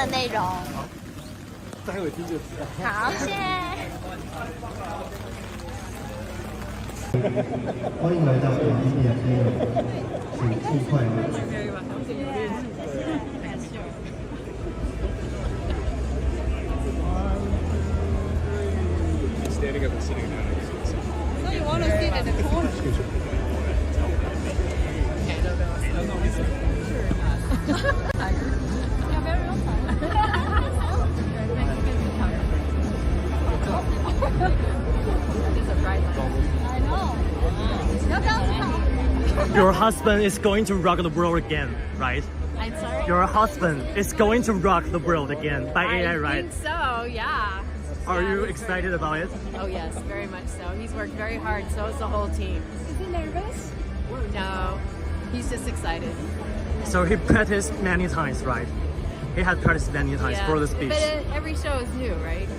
的内容。待会听就知道。好，谢谢。欢迎来到本地点听，请尽快入座。Standing up and sitting down. So you want to sit at the corner? Your husband is going to rock the world again, right? I'm sorry? Your husband is going to rock the world again by AI, right? I think so, yeah. Are you excited about it? Oh yes, very much so. He's worked very hard, so is the whole team. Is he nervous? No, he's just excited. So he practiced many times, right? He had practiced many times for the speech. But every show is new, right?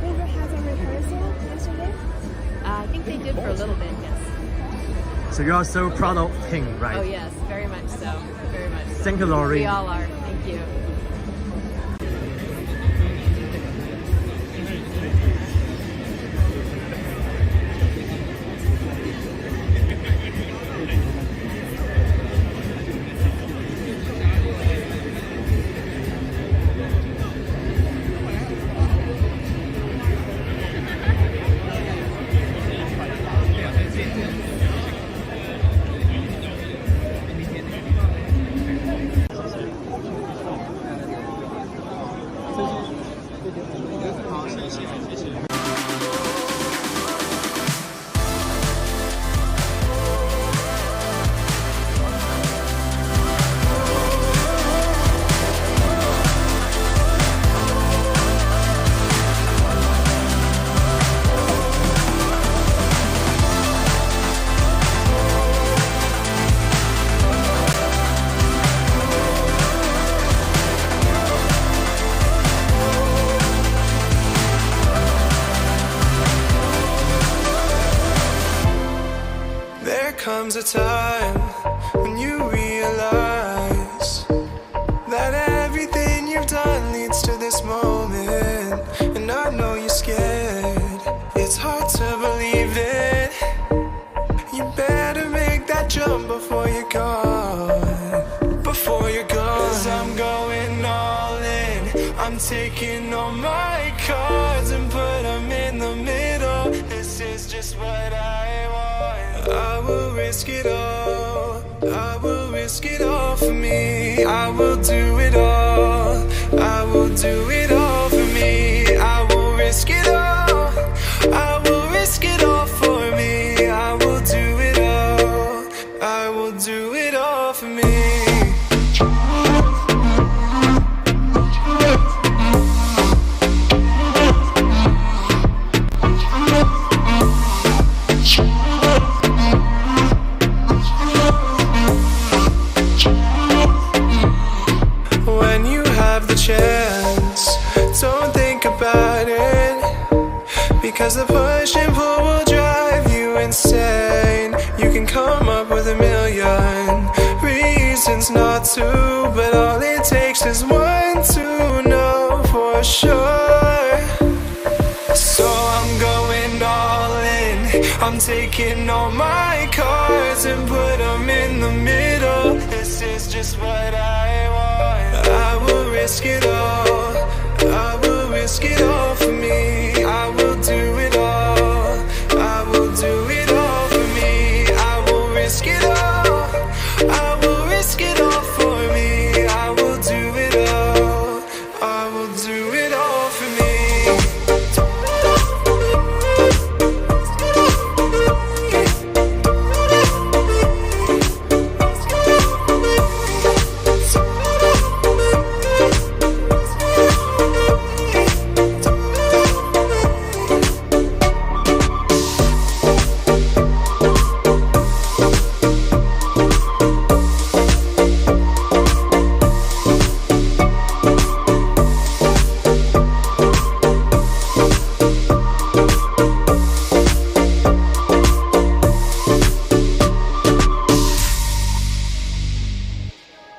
They had a rehearsal yesterday? I think they did for a little bit, yes. So you are so proud of him, right? Oh yes, very much so. Very much so. Thank you, Lori. We all are. Thank you. Comes a time when you realize that everything you've done leads to this moment. And I know you're scared, it's hard to believe it. You better make that jump before you're gone. Before you're gone. 'Cause I'm going all in. I'm taking all my cards and put them in the middle. This is just what I want. I will risk it all. I will risk it all for me. I will do it all. I will do it all for me. I will risk it all. I will risk it all for me. I will do it all. I will do it all for me. Don't think about it, because the push and pull will drive you insane. You can come up with a million reasons not to, but all it takes is one to know for sure. So I'm going all in. I'm taking all my cards and put them in the middle. This is just what I want. I will risk it all. I will risk it all for me. I will do it all. I will do it all for me. I will risk it all. I will risk it all for me. I will do it all. I will do it all for me.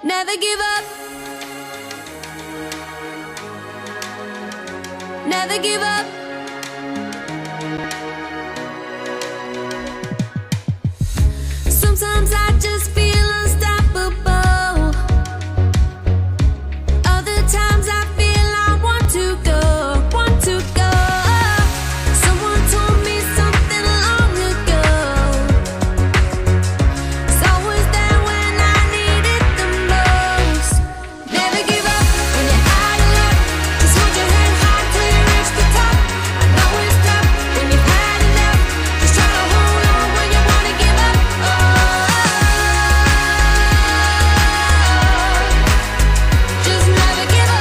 Never give up, never give up. Sometimes I just feel unstoppable. Other times I feel I want to go, want to go. Someone told me something long ago. It's always there when I need it the most. Never give up when you're out of luck. Just hold your head high till you reach the top. I know it's tough when you've had enough. Just try to hold on when you wanna give up. Just never give up.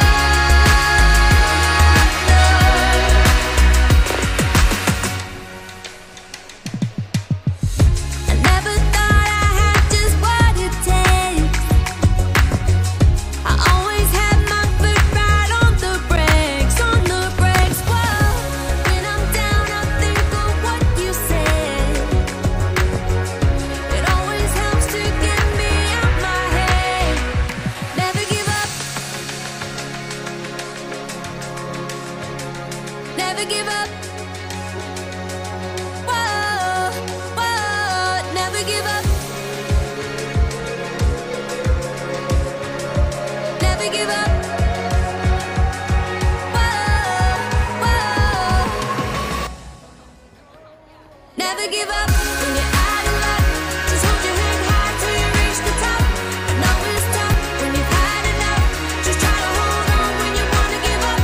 I never thought I had just what it takes. I always had my foot right on the brakes, on the brakes. Whoa, when I'm down, I think of what you said. It always helps to get me out my head. Never give up. Never give up. Whoa, whoa, never give up. Never give up. Whoa, whoa. Never give up when you're out of luck. Just hold your head high till you reach the top. I know it's tough when you've had enough. Just try to hold on when you wanna give up.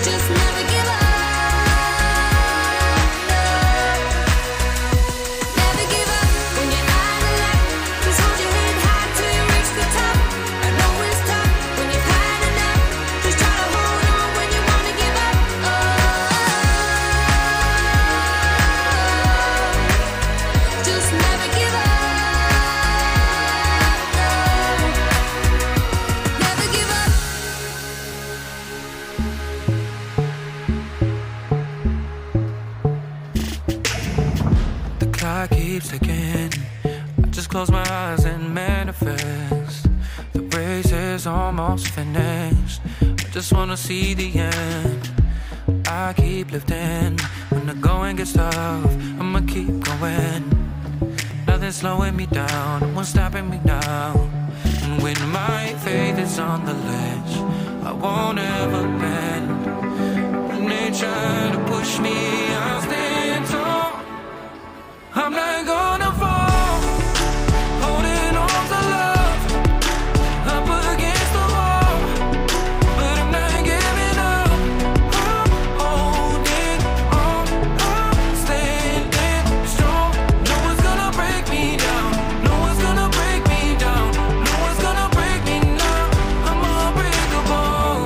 Just never give up. Never give up when you're out of luck. Just hold your head high till you reach the top. I know it's tough when you've had enough. Just try to hold on when you wanna give up. Just never give up. Never give up. The clock keeps ticking. I just close my eyes and manifest. The race is almost finished. I just wanna see the end. I keep lifting. When the going gets tough, I'ma keep going. Nothing's slowing me down, no one's stopping me now. And when my faith is on the ledge, I won't ever bend. When they try to push me, I'll stand tall. I'm not gonna fall, holding on to love, up against the wall, but I'm not giving up. I'm holding on, I'm standing strong. No one's gonna break me down, no one's gonna break me down, no one's gonna break me now. I'm unbreakable.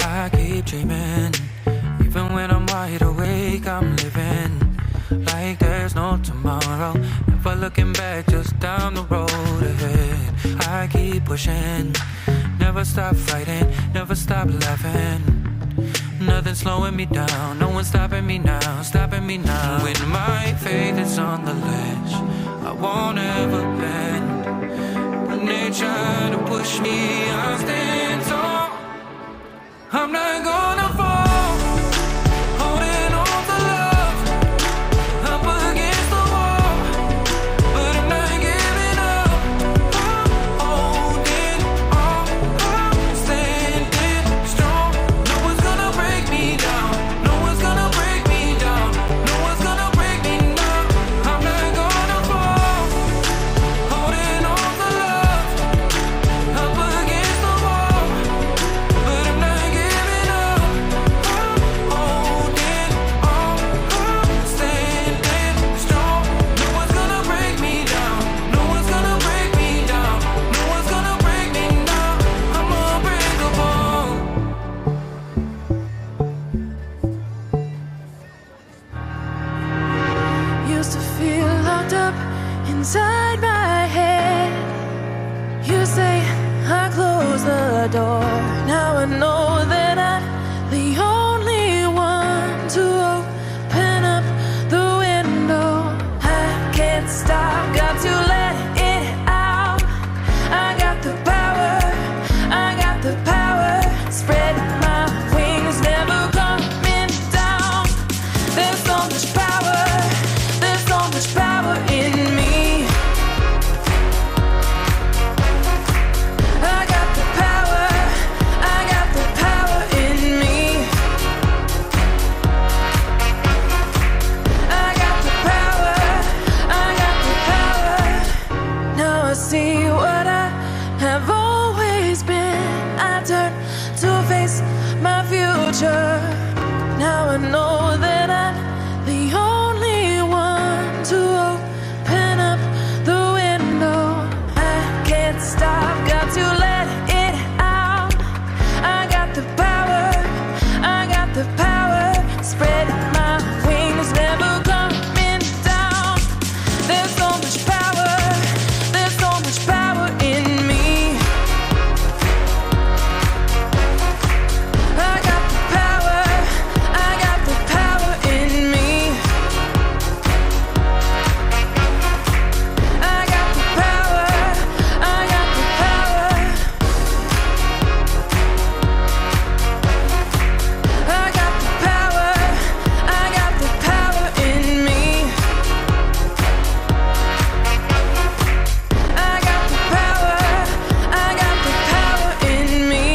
I keep dreaming, even when I'm wide awake, I'm living like there's no tomorrow. Never looking back, just down the road ahead. I keep pushing, never stop fighting, never stop laughing. Nothing's slowing me down, no one's stopping me now, stopping me now. When my faith is on the ledge, I won't ever bend. When they try to push me, I'll stand tall. I'm not gonna fall, holding on to love, up against the wall, but I'm not giving up. I'm holding on, I'm standing strong. No one's gonna break me down, no one's gonna break me down, no one's gonna break me now. I'm not gonna fall, holding on to love, up against the wall, but I'm not giving up. I'm holding on, I'm standing strong. No one's gonna break me down, no one's gonna break me down, no one's gonna break me now. I'm unbreakable. Used to feel locked up inside my head. You say I closed the door. Now I know that I'm the only one to open up the window. I can't stop. to face my future. Now I know that I'm the only one to open up the window. I can't stop, got to let it out. I got the power, I got the power. Spread my wings, never coming down. There's so much power, there's so much power in me. I got the power, I got the power in me. I got the power, I got the power. I got the power, I got the power in me. I got the power, I got the power in me.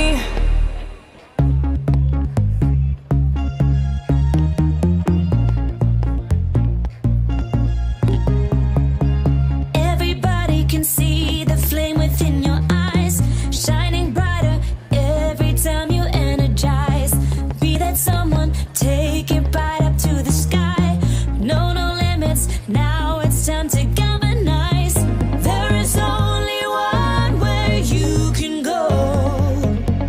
Everybody can see the flame within your eyes, shining brighter every time you energize. Be that someone, take it right up to the sky. No, no limits, now it's time to galvanize. There is only one way you can go,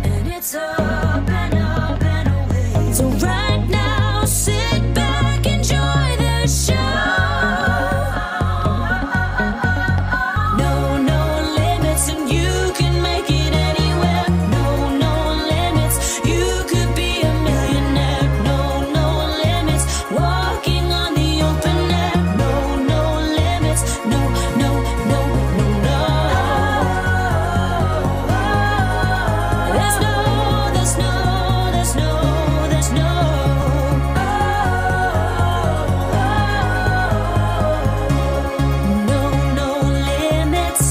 and it's up and up and away. So right now, sit back, enjoy the show. No, no limits, and you can make it anywhere. No, no limits, you could be a millionaire. No, no limits, walking on the open air. No, no limits, no, no, no, no, no. There's no, there's no, there's no, there's no. No, no limits.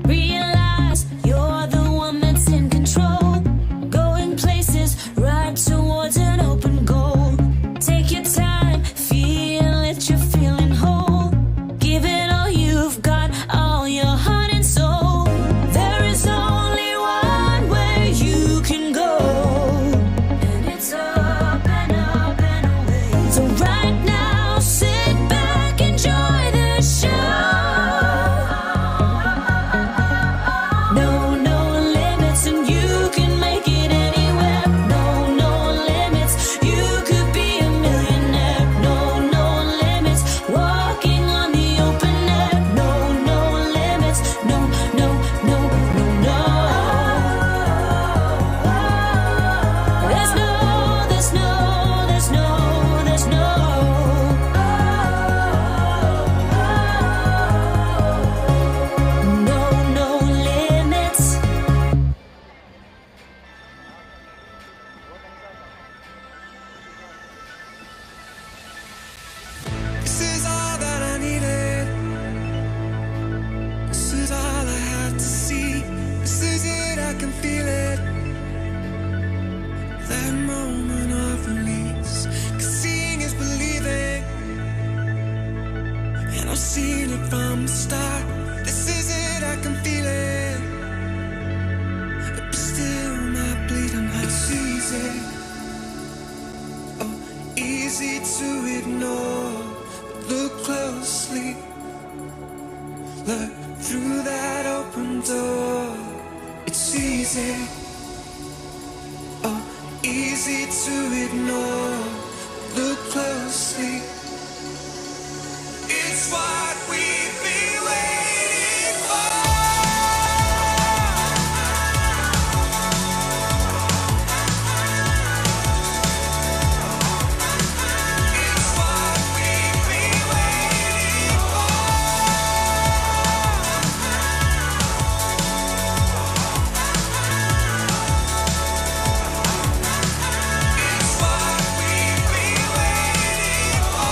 Realize you're the one that's in control, going places right towards an open goal. Take your time, feel it, you're feeling whole. Give it all you've got, all your heart and soul. There is only one way you can go, and it's up and up and away. So right now, sit back, enjoy the show. No, no limits, and you can make it anywhere. No, no limits, you could be a millionaire. No, no limits, walking on the open air. No, no limits, no, no, no, no, no. There's no, there's no, there's no, there's no. No, no limits. This is all that I needed. This is all I had to see. This is it, I can feel it. That moment of release. 'Cause seeing is believing, and I've seen it from the start. This is it, I can feel it. But still, my bleeding heart sees it. Oh, easy to ignore. Look closely. Look through that open door. It's easy. Oh, easy to ignore. Look closely. It's what we've been waiting for. It's what we've been waiting for. It's what we've been waiting for.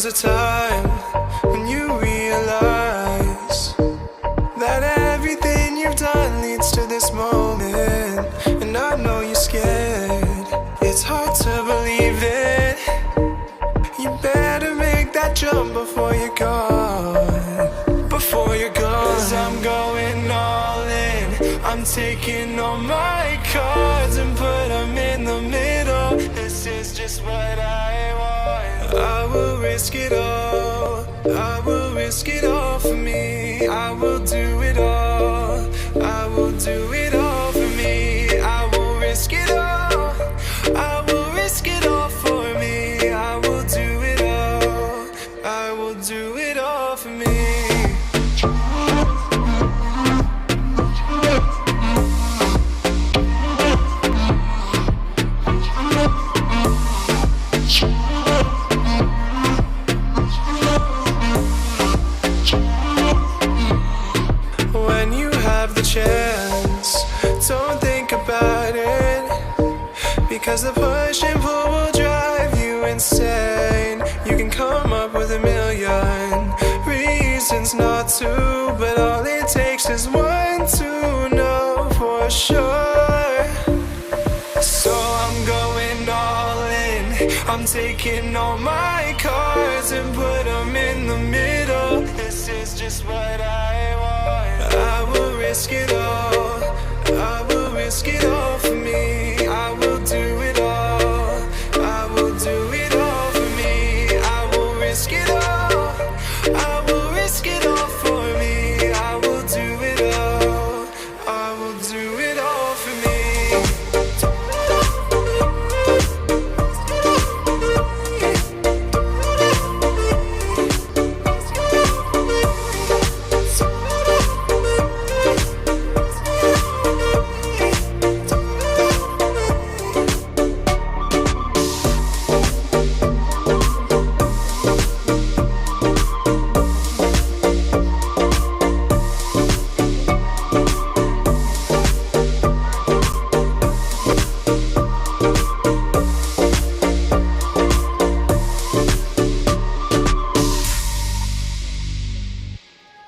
comes a time when you realize that everything you've done leads to this moment. And I know you're scared, it's hard to believe it. You better make that jump before you're gone. Before you're gone. 'Cause I'm going all in. I'm taking all my cards and put them in the middle. This is just what I want. I will risk it all. I will risk it all for me. I will do it all. I will do it all for me. I will risk it all. I will risk it all for me. I will do it all. I will do it all for me. When you have the chance, don't think about it, because the push and pull will drive you insane. You can come up with a million reasons not to, but all it takes is one to know for sure. So I'm going all in. I'm taking all my cards and put them in the middle. This is just what I want. I will risk it all. I will risk it all for me. I will do it all. I will do it all for me. I will risk it all. I will risk it all for me. I will do it all. I will do it all for me.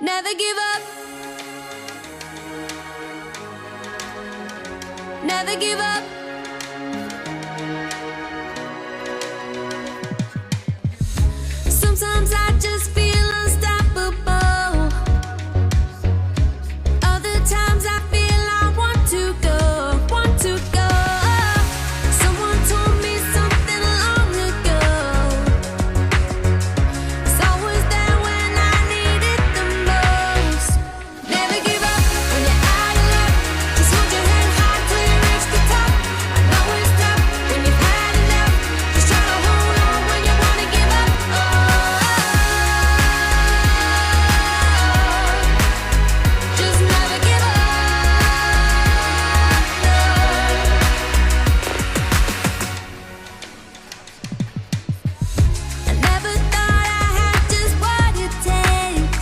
Never give up. Never give up. Sometimes I just feel unstoppable. Other times I feel I want to go, want to go. Someone told me something long ago. It's always there when I need it the most. Never give up when you're out of luck. Just hold your head high till you reach the top. I know it's tough when you've had enough. Just try to hold on when you wanna give up. Just never give up. I never thought I had just what it takes.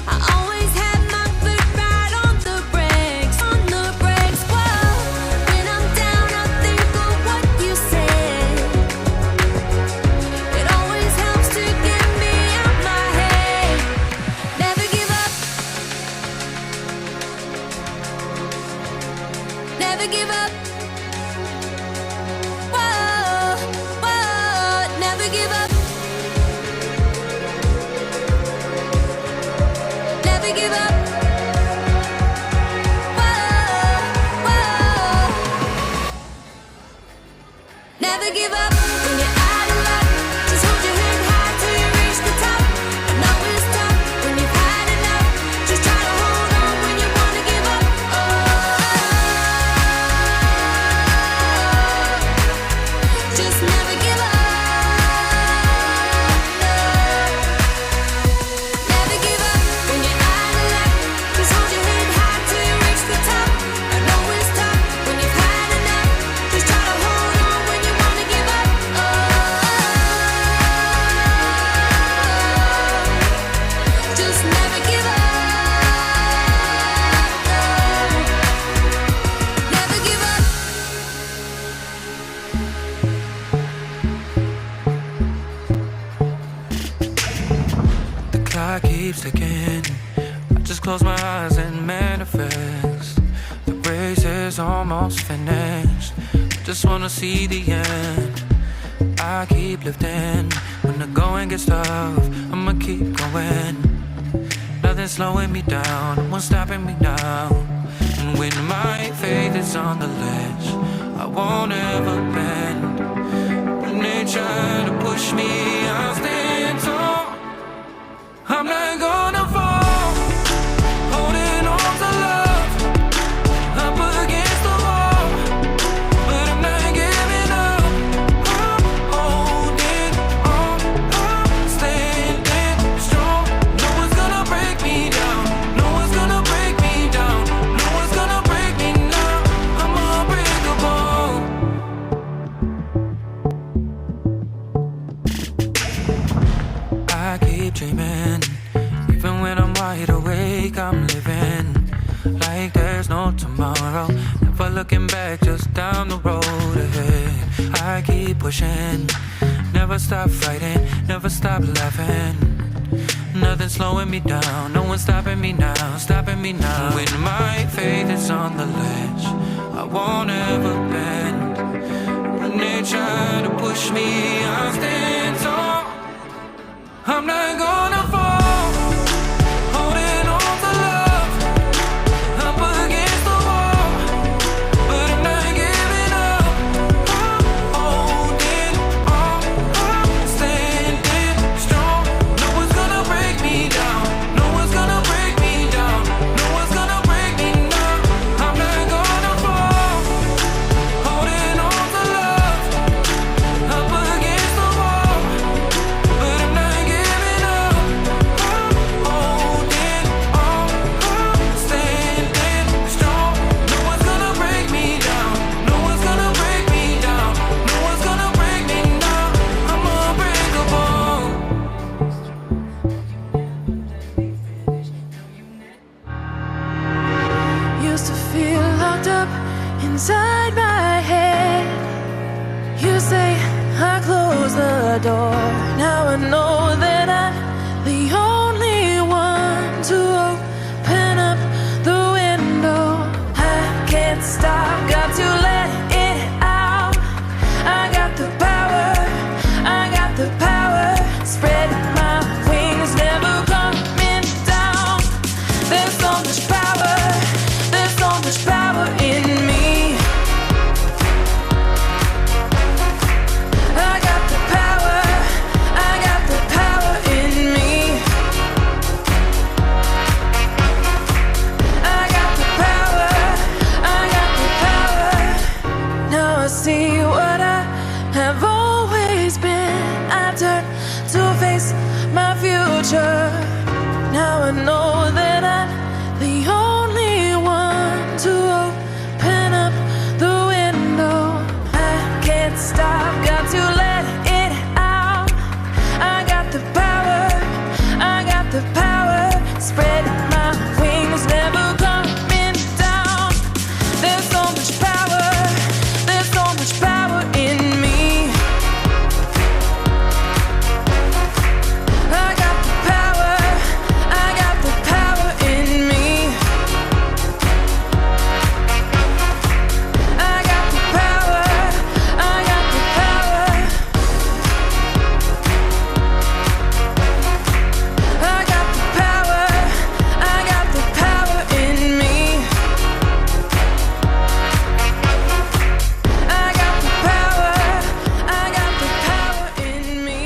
I always had my foot right on the brakes, on the brakes. Whoa, when I'm down, I think of what you said. It always helps to get me out my head. Never give up. Never give up. Whoa, whoa, never give up. Never give up. Whoa, whoa. Never give up when you're out of luck. Just hold your head high till you reach the top. I know it's tough when you've had enough. Just try to hold on when you wanna give up. Just never give up. Never give up when you're out of luck. I keep sticking. I just close my eyes and manifest. The race is almost finished. I just wanna see the end. I keep lifting. When the going gets tough, I'ma keep going. Nothing's slowing me down, no one's stopping me now. And when my faith is on the ledge, I won't ever bend. When they try to push me, I'll stand tall. I'm not gonna fall, holding on to love. Up against the wall, but I'm not giving up. I'm holding on, I'm standing strong. No one's gonna break me down, no one's gonna break me down, no one's gonna break me now. I'm unbreakable. I keep dreaming, even when I'm wide awake, I'm living like there's no tomorrow. Never looking back, just down the road ahead. I keep pushing, never stop fighting, never stop laughing. Nothing's slowing me down, no one's stopping me now, stopping me now. When my faith is on the ledge, I won't ever bend. When they try to push me, I'll stand tall. I'm not gonna fall, holding on to love. Up against the wall, but I'm not giving up. I'm holding on, I'm standing strong. No one's gonna break me down, no one's gonna break me down, no one's gonna break me now. I'm not gonna fall, holding on to love. Up against the wall, but I'm not giving up. I'm holding on, I'm standing strong. No one's gonna break me down, no one's gonna break me down, no one's gonna break me now. I'm unbreakable. Used to feel locked up inside my head. You say I closed the door. Now I know that I'm the only one to open up the window. I can't stop, got to let it out. I got the power, I got the power. Spread my wings, never coming down. There's so much power, there's so much power in me. I got the power, I got the power in me. I got the power, I got the power. Now I see what I have always been. I turn to face my future. Now I know that I'm the only one to open up the window. I can't stop, got to let it out. I got the power, I got the power. Spread my wings, never coming down. There's so much power, there's so much power in me. I got the power, I got the power in me. I got the power, I got the power. I got the power, I got the power in me. I got the power, I got the power in me.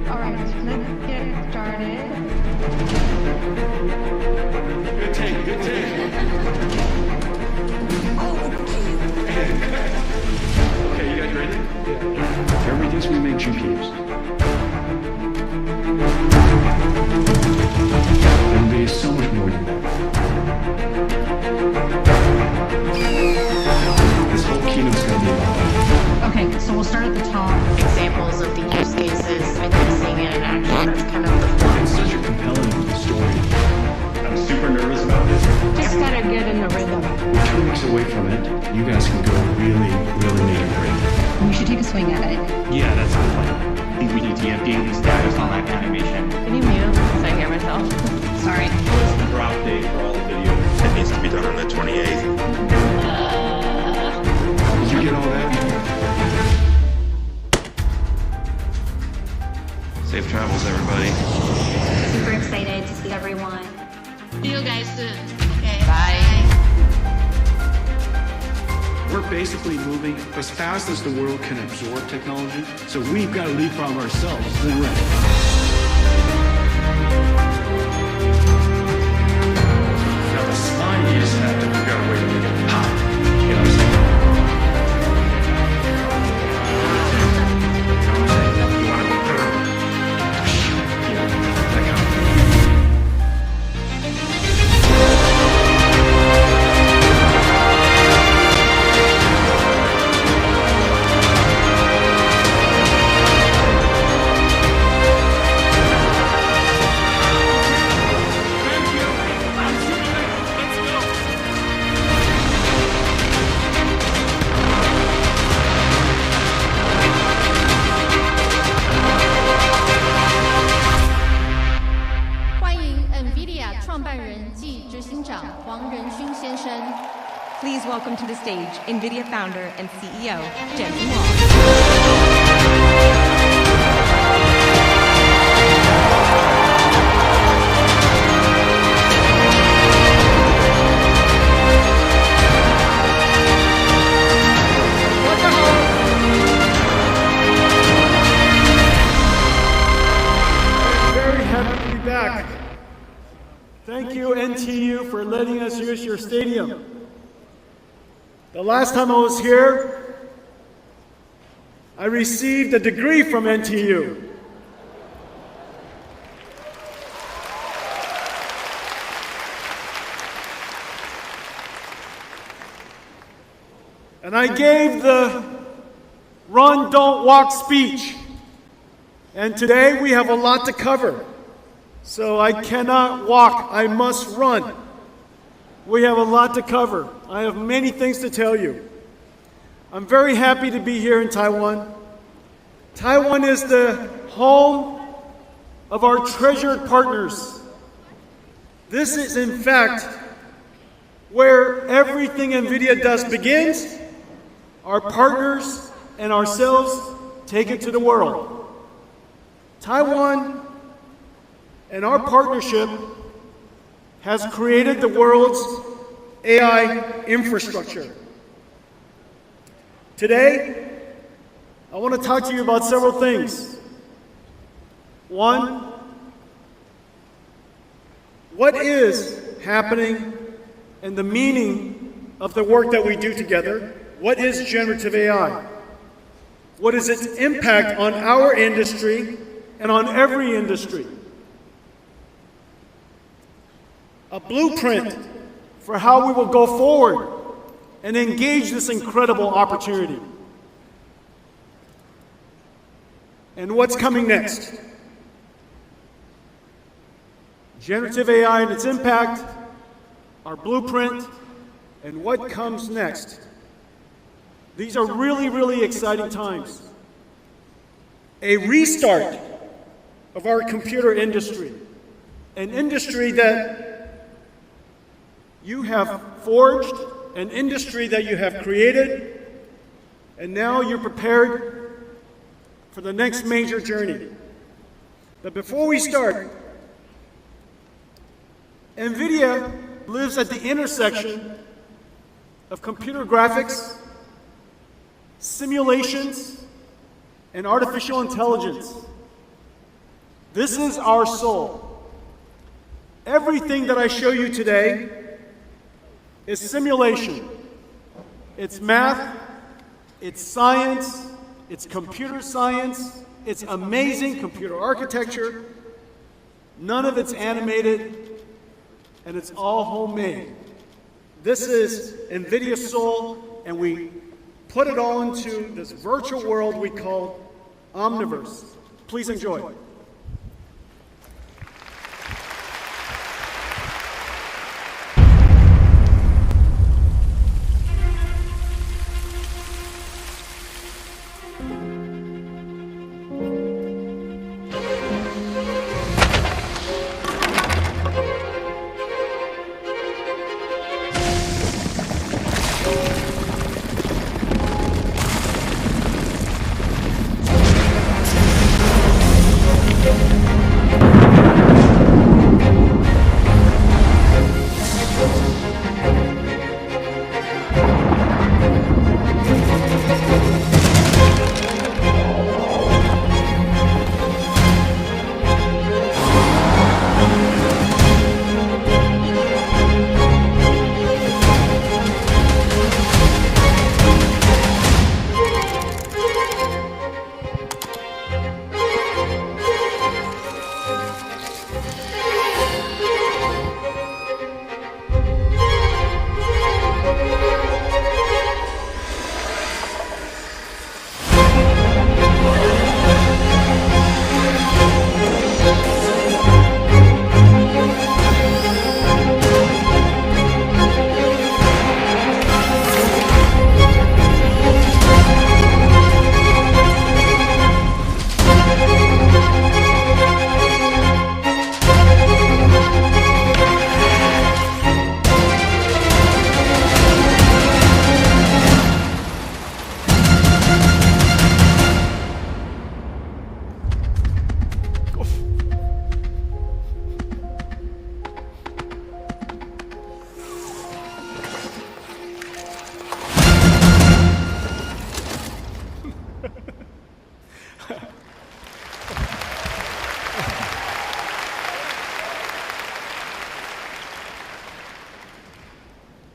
All right, let's get started. Good take, good take. Okay, you guys ready? Everything's we make GPUs. There'll be so much more than that. This whole keynote's gonna be about that. Okay, so we'll start at the top. It's from it, you guys can go really, really nitty-gritty. We should take a swing at it. Yeah, that sounds like it. I think we need to have daily status on that animation. Can you mute so I hear myself? Sorry. What's the drop date for all the video? It needs to be done on the 28th. Did you get all that? Safe travels, everybody. Super excited to see everyone. See you guys soon. Okay. Bye. We're basically moving as fast as the world can absorb technology, so we've got to leapfrog ourselves. Then right. Now the slime is that we've got to wait to get hot. You know what I'm saying? You want to go, you know, that kind of thing. Please welcome to the stage NVIDIA founder and CEO, Jensen Huang. Back. Thank you, NTU, for letting us use your stadium. The last time I was here, I received a degree from NTU. And I gave the run, don't walk speech. And today we have a lot to cover. So I cannot walk, I must run. We have a lot to cover. I have many things to tell you. I'm very happy to be here in Taiwan. Taiwan is the home of our treasured partners. This is, in fact, where everything NVIDIA does begins. Our partners and ourselves take it to the world. Taiwan and our partnership has created the world's AI infrastructure. Today, I want to talk to you about several things. One, what is happening and the meaning of the work that we do together? What is generative AI? What is its impact on our industry and on every industry? A blueprint for how we will go forward and engage this incredible opportunity. And what's coming next? Generative AI and its impact, our blueprint, and what comes next. These are really, really exciting times. A restart of our computer industry, an industry that you have forged, an industry that you have created, and now you're prepared for the next major journey. But before we start, NVIDIA lives at the intersection of computer graphics, simulations, and artificial intelligence. This is our soul. Everything that I show you today is simulation. It's math, it's science, it's computer science, it's amazing computer architecture. None of it's animated, and it's all homemade. This is NVIDIA's soul, and we put it all into this virtual world we call Omniverse. Please enjoy.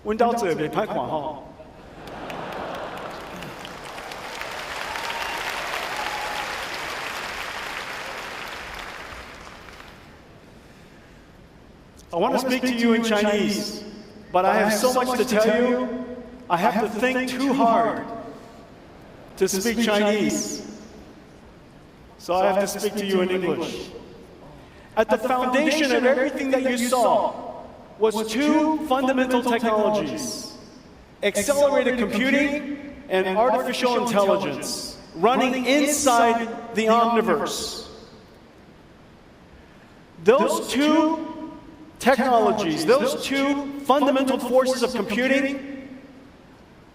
阮兜做袂歹看吼。I want to speak to you in Chinese, but I have so much to tell you, I have to think too hard to speak Chinese. So I have to speak to you in English. At the foundation of everything that you saw was two fundamental technologies: accelerated computing and artificial intelligence running inside the omniverse. Those two technologies, those two fundamental forces of computing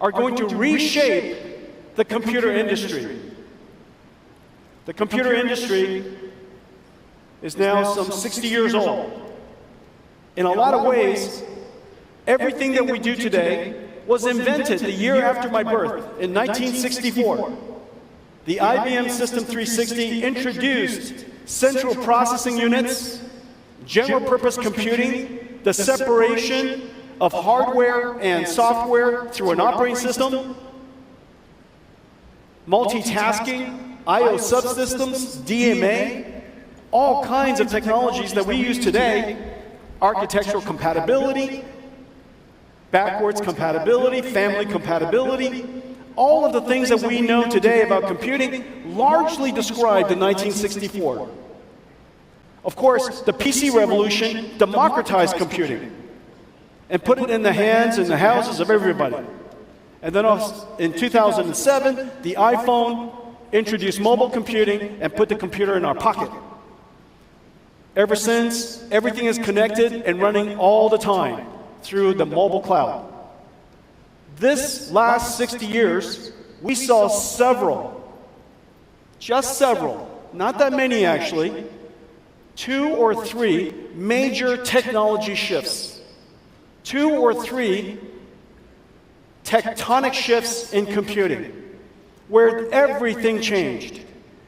are going to reshape the computer industry. The computer industry is now some 60 years old. In a lot of ways, everything that we do today was invented the year after my birth, in 1964. The IBM System 360 introduced central processing units, general purpose computing, the separation of hardware and software through an operating system, multitasking, I/O subsystems, DMA, all kinds of technologies that we use today, architectural compatibility, backwards compatibility, family compatibility, all of the things that we know today about computing largely described in 1964. Of course, the PC revolution democratized computing and put it in the hands and the houses of everybody. And then in 2007, the iPhone introduced mobile computing and put the computer in our pocket. Ever since, everything is connected and running all the time through the mobile cloud. This last 60 years, we saw just several, not that many actually, 2 or 3 major technology shifts, 2 or 3 tectonic shifts in computing, where everything changed,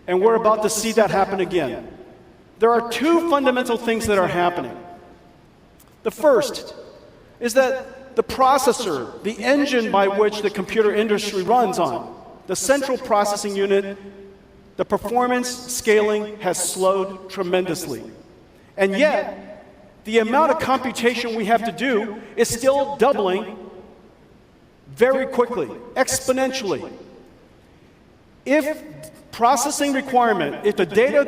and we're about to see that happen again. There are 2 fundamental things that are happening. The first is that the processor, the engine by which the computer industry runs on, the central processing unit, the performance scaling has slowed tremendously. And yet, the amount of computation we have to do is still doubling very quickly, exponentially. If processing requirement, if the data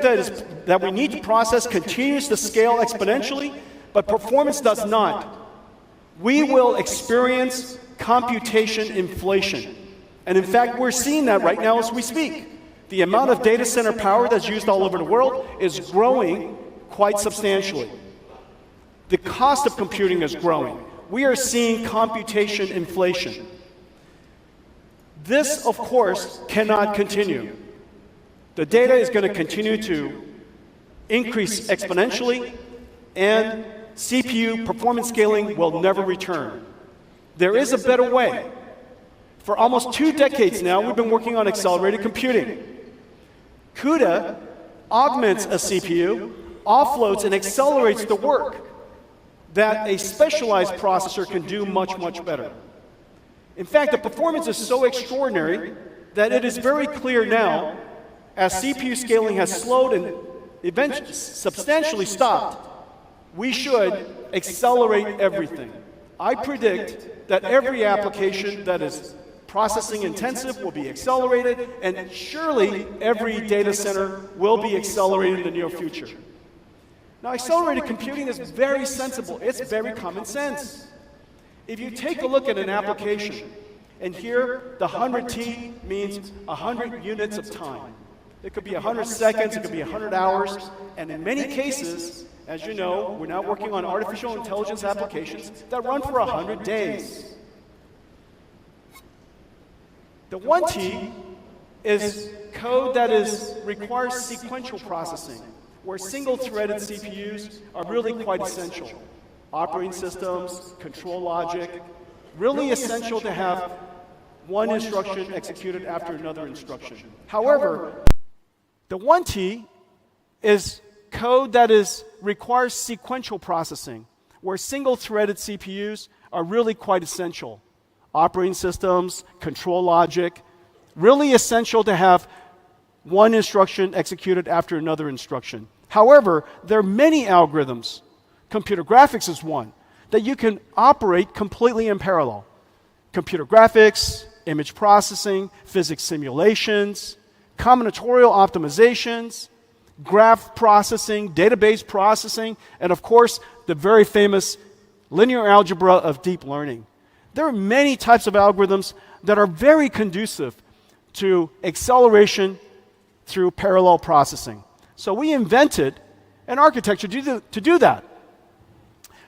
that we need to process continues to scale exponentially, but performance does not, we will experience computation inflation. And in fact, we're seeing that right now as we speak. The amount of data center power that's used all over the world is growing quite substantially. The cost of computing is growing. We are seeing computation inflation. This, of course, cannot continue. The data is going to continue to increase exponentially, and CPU performance scaling will never return. There is a better way. For almost 2 decades now, we've been working on accelerated computing. CUDA augments a CPU, offloads and accelerates the work that a specialized processor can do much, much better. In fact, the performance is so extraordinary that it is very clear now, as CPU scaling has slowed and eventually substantially stopped, we should accelerate everything. I predict that every application that is processing intensive will be accelerated, and surely every data center will be accelerated in the near future. Now, accelerated computing is very sensible. It's very common sense. If you take a look at an application, and here the 100T means 100 units of time. It could be 100 seconds, it could be 100 hours, and in many cases, as you know, we're now working on artificial intelligence applications that run for 100 days. The 1T is code that requires sequential processing, where single-threaded CPUs are really quite essential. Operating systems, control logic, really essential to have one instruction executed after another instruction. However, The 1T is code that requires sequential processing, where single-threaded CPUs are really quite essential. Operating systems, control logic, really essential to have one instruction executed after another instruction. However, there are many algorithms, computer graphics is one, that you can operate completely in parallel. Computer graphics, image processing, physics simulations, combinatorial optimizations, graph processing, database processing, and of course, the very famous linear algebra of deep learning. There are many types of algorithms that are very conducive to acceleration through parallel processing. So we invented an architecture to do that.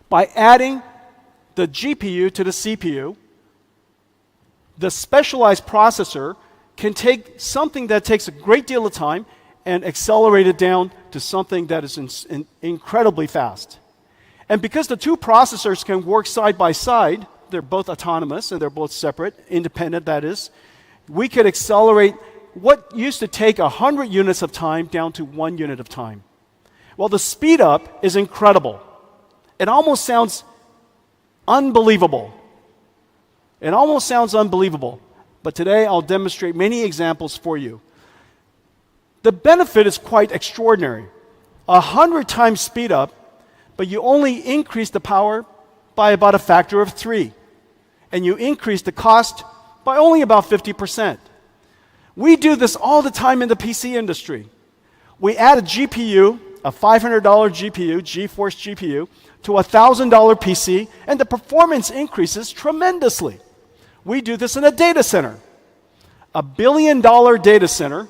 By adding the GPU to the CPU, the specialized processor can take something that takes a great deal of time and accelerate it down to something that is incredibly fast. And because the two processors can work side by side, they're both autonomous and they're both separate, independent that is, we could accelerate what used to take 100 units of time down to 1 unit of time. Well, the speed up is incredible. It almost sounds unbelievable. It almost sounds unbelievable. But today I'll demonstrate many examples for you. The benefit is quite extraordinary. 100 times speed up, but you only increase the power by about a factor of 3. And you increase the cost by only about 50%. We do this all the time in the PC industry. We add a GPU, a $500 GPU, GeForce GPU, to a $1,000 PC, and the performance increases tremendously. We do this in a data center. $1 billion data center,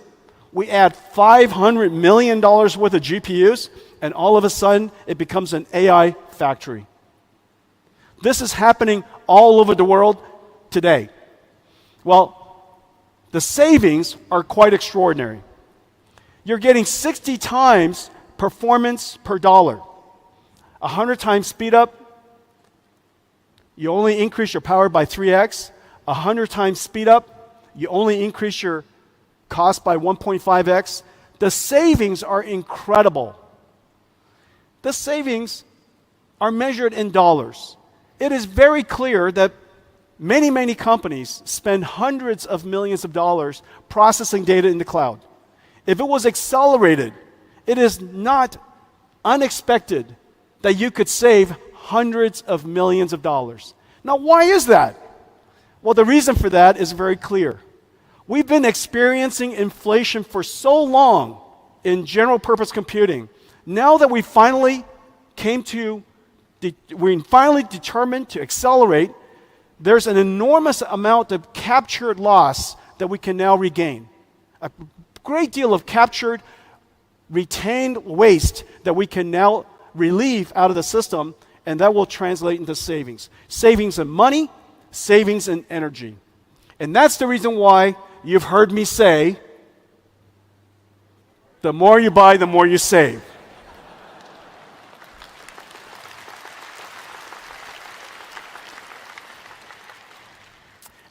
we add $500 million worth of GPUs, and all of a sudden, it becomes an AI factory. This is happening all over the world today. Well, the savings are quite extraordinary. You're getting 60 times performance per dollar. 100 times speed up, you only increase your power by 3x. 100 times speed up, you only increase your cost by 1.5x. The savings are incredible. The savings are measured in dollars. It is very clear that many companies spend hundreds of millions of dollars processing data in the cloud. If it was accelerated, it is not unexpected that you could save hundreds of millions of dollars. Now, why is that? Well, the reason for that is very clear. We've been experiencing inflation for so long in general purpose computing. Now that we finally determined to accelerate, there's an enormous amount of captured loss that we can now regain. A great deal of captured, retained waste that we can now relieve out of the system, and that will translate into savings. Savings in money, savings in energy. And that's the reason why you've heard me say, the more you buy, the more you save.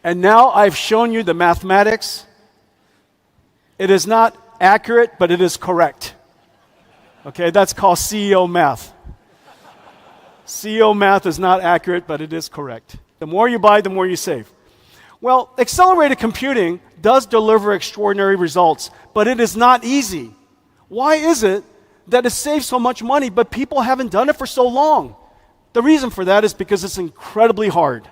And now I've shown you the mathematics. It is not accurate, but it is correct. Okay, that's called CEO math. CEO math is not accurate, but it is correct. The more you buy, the more you save. Well, accelerated computing does deliver extraordinary results, but it is not easy. Why is it that it saves so much money, but people haven't done it for so long? The reason for that is because it's incredibly hard.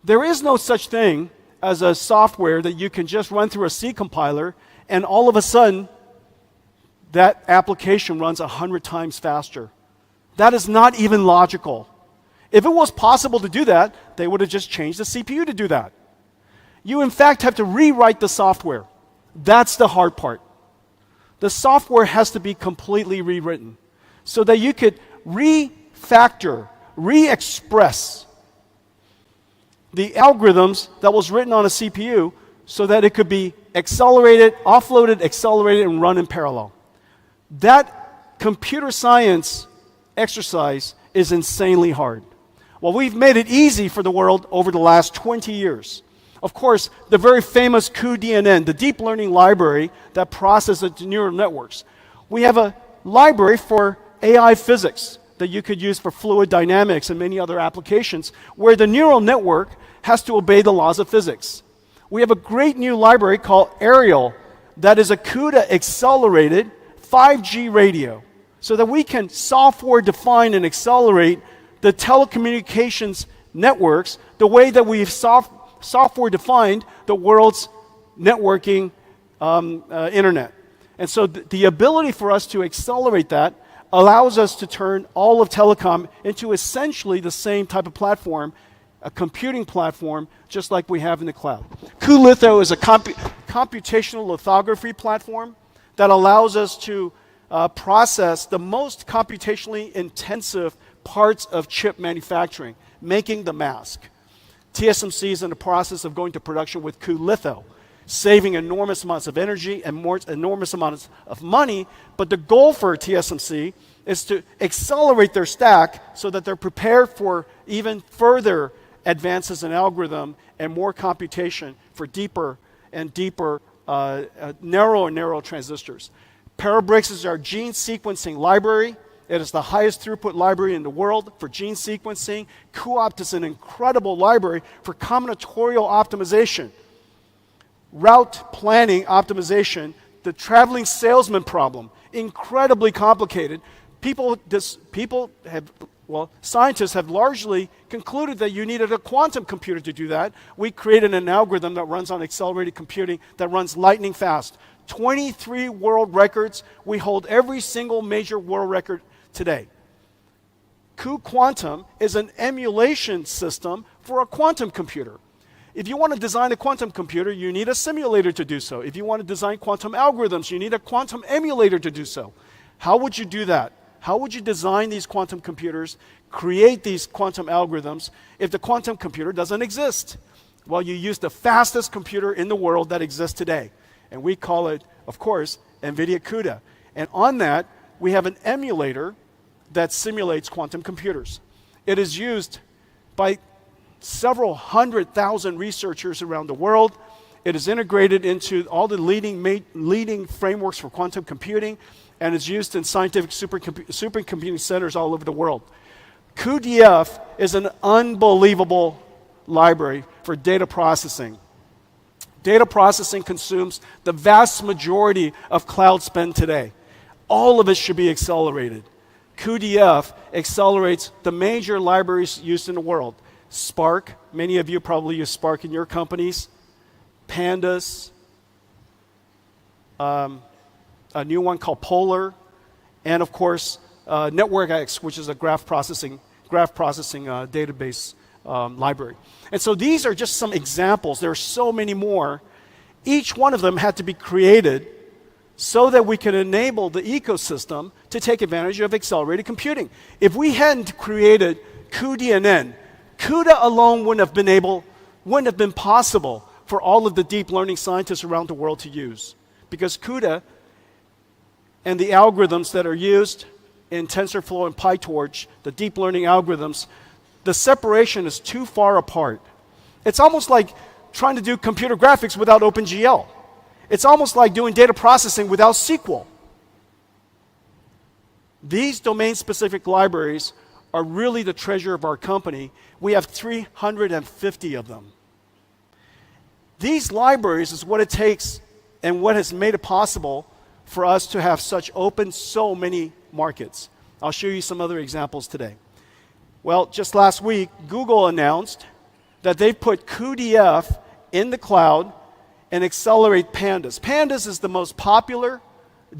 There is no such thing as a software that you can just run through a C compiler and all of a sudden that application runs 100 times faster. That is not even logical. If it was possible to do that, they would have just changed the CPU to do that. You in fact have to rewrite the software. That's the hard part. The software has to be completely rewritten so that you could refactor, re-express the algorithms that was written on a CPU so that it could be accelerated, offloaded, accelerated, and run in parallel. That computer science exercise is insanely hard. Well, we've made it easy for the world over the last 20 years. Of course, the very famous cuDNN, the deep learning library that processes neural networks. We have a library for AI physics that you could use for fluid dynamics and many other applications where the neural network has to obey the laws of physics. We have a great new library called Ariel that is a CUDA accelerated 5G radio so that we can software define and accelerate the telecommunications networks the way that we've software defined the world's networking internet. And so the ability for us to accelerate that allows us to turn all of telecom into essentially the same type of platform, a computing platform, just like we have in the cloud. cuLitho is a computational lithography platform that allows us to process the most computationally intensive parts of chip manufacturing, making the mask. TSMC is in the process of going to production with cuLitho, saving enormous amounts of energy and enormous amounts of money, but the goal for TSMC is to accelerate their stack so that they're prepared for even further advances in algorithm and more computation for deeper and deeper, narrow and narrow transistors. Parabricks is our gene sequencing library. It is the highest throughput library in the world for gene sequencing. cuOpt is an incredible library for combinatorial optimization, route planning optimization, the traveling salesman problem, incredibly complicated. Scientists have largely concluded that you needed a quantum computer to do that. We created an algorithm that runs on accelerated computing that runs lightning fast. 23 world records. We hold every single major world record today. cuQuantum is an emulation system for a quantum computer. If you want to design a quantum computer, you need a simulator to do so. If you want to design quantum algorithms, you need a quantum emulator to do so. How would you do that? How would you design these quantum computers, create these quantum algorithms, if the quantum computer doesn't exist? Well, you use the fastest computer in the world that exists today. And we call it, of course, NVIDIA CUDA. And on that, we have an emulator that simulates quantum computers. It is used by several 100,000 researchers around the world. It is integrated into all the leading frameworks for quantum computing, and is used in scientific supercomputing centers all over the world. cuDF is an unbelievable library for data processing. Data processing consumes the vast majority of cloud spend today. All of it should be accelerated. cuDF accelerates the major libraries used in the world. Spark, many of you probably use Spark in your companies. Pandas, a new one called Polar, and of course, NetworkX, which is a graph processing database library. And so these are just some examples. There are so many more. Each one of them had to be created so that we can enable the ecosystem to take advantage of accelerated computing. If we hadn't created cuDNN, CUDA alone wouldn't have been possible for all of the deep learning scientists around the world to use. Because CUDA and the algorithms that are used in TensorFlow and PyTorch, the deep learning algorithms, the separation is too far apart. It's almost like trying to do computer graphics without OpenGL. It's almost like doing data processing without SQL. These domain-specific libraries are really the treasure of our company. We have 350 of them. These libraries is what it takes and what has made it possible for us to have such open so many markets. I'll show you some other examples today. Well, just last week, Google announced that they've put cuDF in the cloud and accelerate Pandas. Pandas is the most popular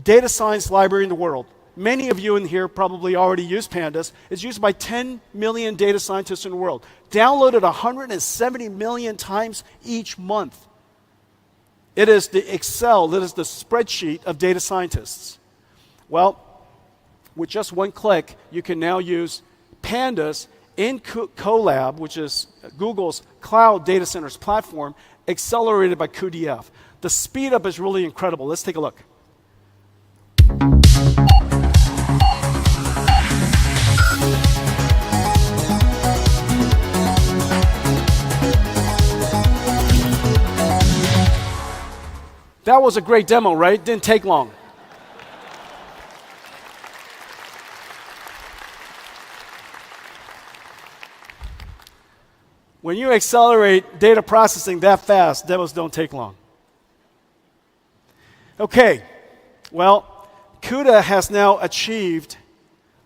data science library in the world. Many of you in here probably already use Pandas. It's used by 10 million data scientists in the world. Downloaded 170 million times each month. It is the Excel, it is the spreadsheet of data scientists. Well, with just one click, you can now use Pandas in Colab, which is Google's cloud data centers platform, accelerated by cuDF. The speed up is really incredible. Let's take a look. That was a great demo, right? Didn't take long. When you accelerate data processing that fast, demos don't take long. Okay, well, CUDA has now achieved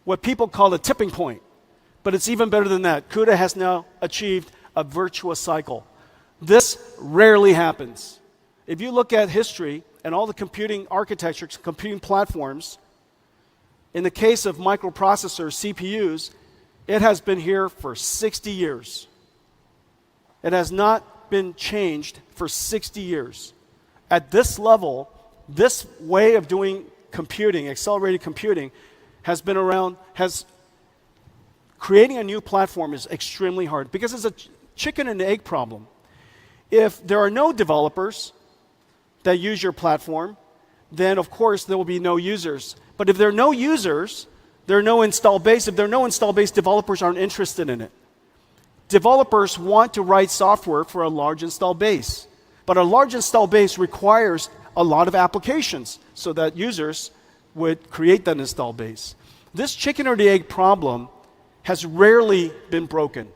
what people call a tipping point, but it's even better than that. CUDA has now achieved a virtuous cycle. This rarely happens. If you look at history and all the computing architectures, computing platforms, in the case of microprocessors, CPUs, it has been here for 60 years. It has not been changed for 60 years. At this level, this way of doing computing, accelerated computing, has been around, creating a new platform is extremely hard because it's a chicken and egg problem. If there are no developers that use your platform, then of course there will be no users. But if there are no users, there are no install base. If there are no install base, developers aren't interested in it. Developers want to write software for a large install base. But a large install base requires a lot of applications so that users would create that install base. This chicken or the egg problem has rarely been broken.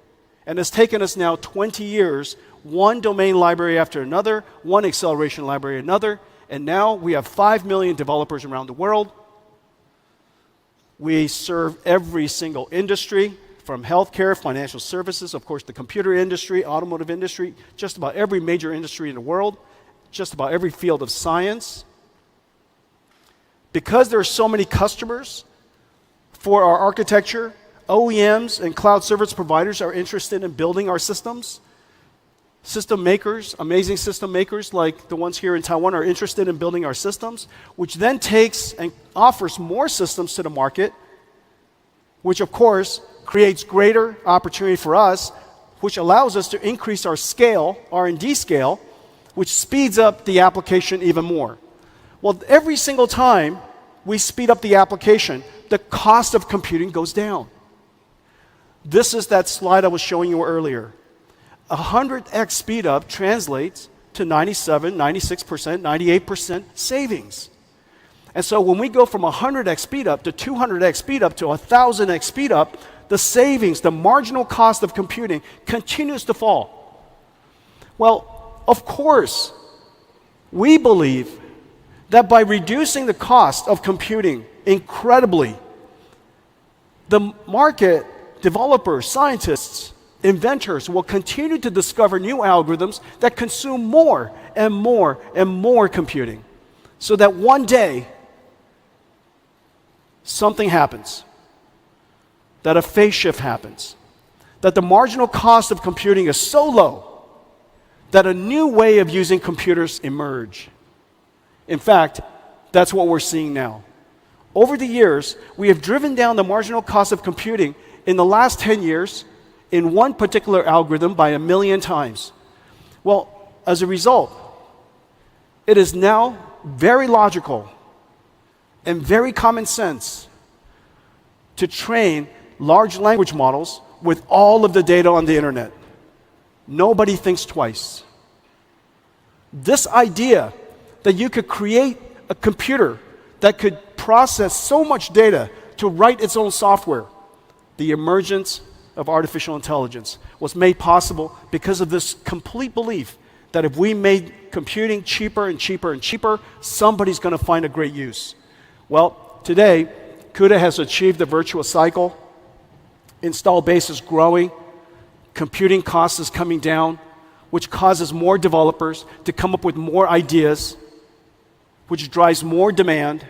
And it's taken us now 20 years, one domain library after another, one acceleration library another, and now we have 5 million developers around the world. We serve every single industry, from healthcare, financial services, of course the computer industry, automotive industry, just about every major industry in the world, just about every field of science. Because there are so many customers for our architecture, OEMs and cloud service providers are interested in building our systems. System makers, amazing system makers like the ones here in Taiwan are interested in building our systems, which then takes and offers more systems to the market, which of course creates greater opportunity for us, which allows us to increase our scale, R&D scale, which speeds up the application even more. Well, every single time we speed up the application, the cost of computing goes down. This is that slide I was showing you earlier. 100x speed up translates to 97, 96%, 98% savings. And so when we go from 100x speed up to 200x speed up to 1000x speed up, the savings, the marginal cost of computing continues to fall. Well, of course, we believe that by reducing the cost of computing incredibly, the market, developers, scientists, inventors will continue to discover new algorithms that consume more and more and more computing, so that one day something happens, that a phase shift happens, that the marginal cost of computing is so low that a new way of using computers emerge. In fact, that's what we're seeing now. Over the years, we have driven down the marginal cost of computing in the last 10 years in one particular algorithm by 1 million times. Well, as a result, it is now very logical and very common sense to train large language models with all of the data on the internet. Nobody thinks twice. This idea that you could create a computer that could process so much data to write its own software, the emergence of artificial intelligence was made possible because of this complete belief that if we made computing cheaper and cheaper and cheaper, somebody's going to find a great use. Well, today, CUDA has achieved the virtuous cycle. Install base is growing. Computing cost is coming down, which causes more developers to come up with more ideas, which drives more demand.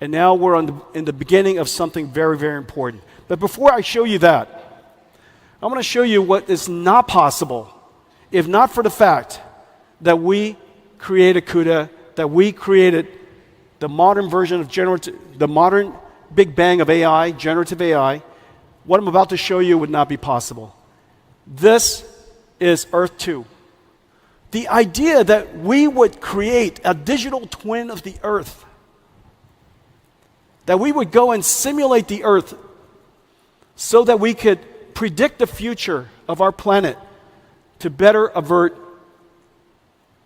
And now we're in the beginning of something very, very important. But before I show you that, I want to show you what is not possible if not for the fact that we created CUDA, that we created the modern version of the modern big bang of AI, generative AI. What I'm about to show you would not be possible. This is Earth 2. The idea that we would create a digital twin of the Earth, that we would go and simulate the Earth so that we could predict the future of our planet to better avert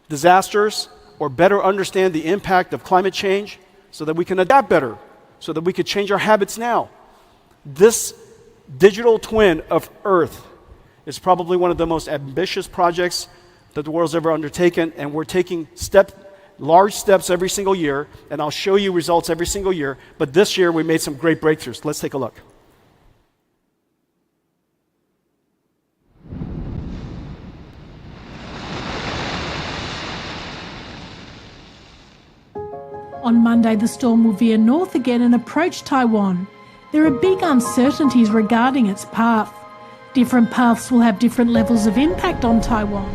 disasters, or better understand the impact of climate change so that we can adapt better, so that we could change our habits now. This digital twin of Earth is probably one of the most ambitious projects that the world's ever undertaken, and we're taking large steps every single year, and I'll show you results every single year, but this year we made some great breakthroughs. Let's take a look. On Monday, the storm will veer north again and approach Taiwan. There are big uncertainties regarding its path. Different paths will have different levels of impact on Taiwan.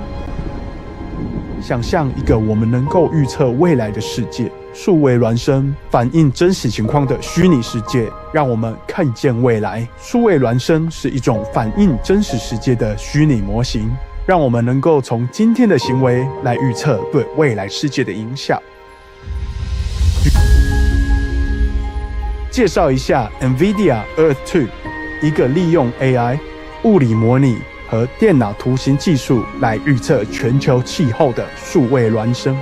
想象一个我们能够预测未来的世界，数位孪生反映真实情况的虚拟世界，让我们看见未来。数位孪生是一种反映真实世界的虚拟模型，让我们能够从今天的行为来预测对未来世界的影响。介绍一下 NVIDIA Earth 2，一个利用 AI、物理模拟和电脑图形技术来预测全球气候的数位孪生。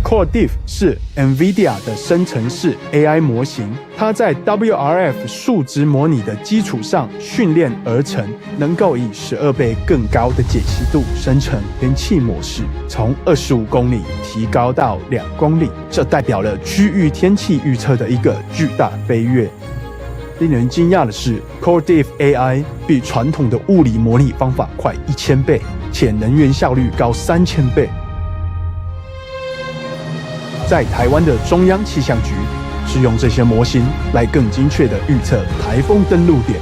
Core Diff 是 NVIDIA 的生成式 AI 模型，它在 WRF 数值模拟的基础上训练而成，能够以12倍更高的解析度生成天气模式，从25公里提高到2公里，这代表了区域天气预测的一个巨大飞跃。令人惊讶的是 ，Core Diff AI 比传统的物理模拟方法快1000倍，且能源效率高3000倍。在台湾的中央气象局是用这些模型来更精确地预测台风登陆点，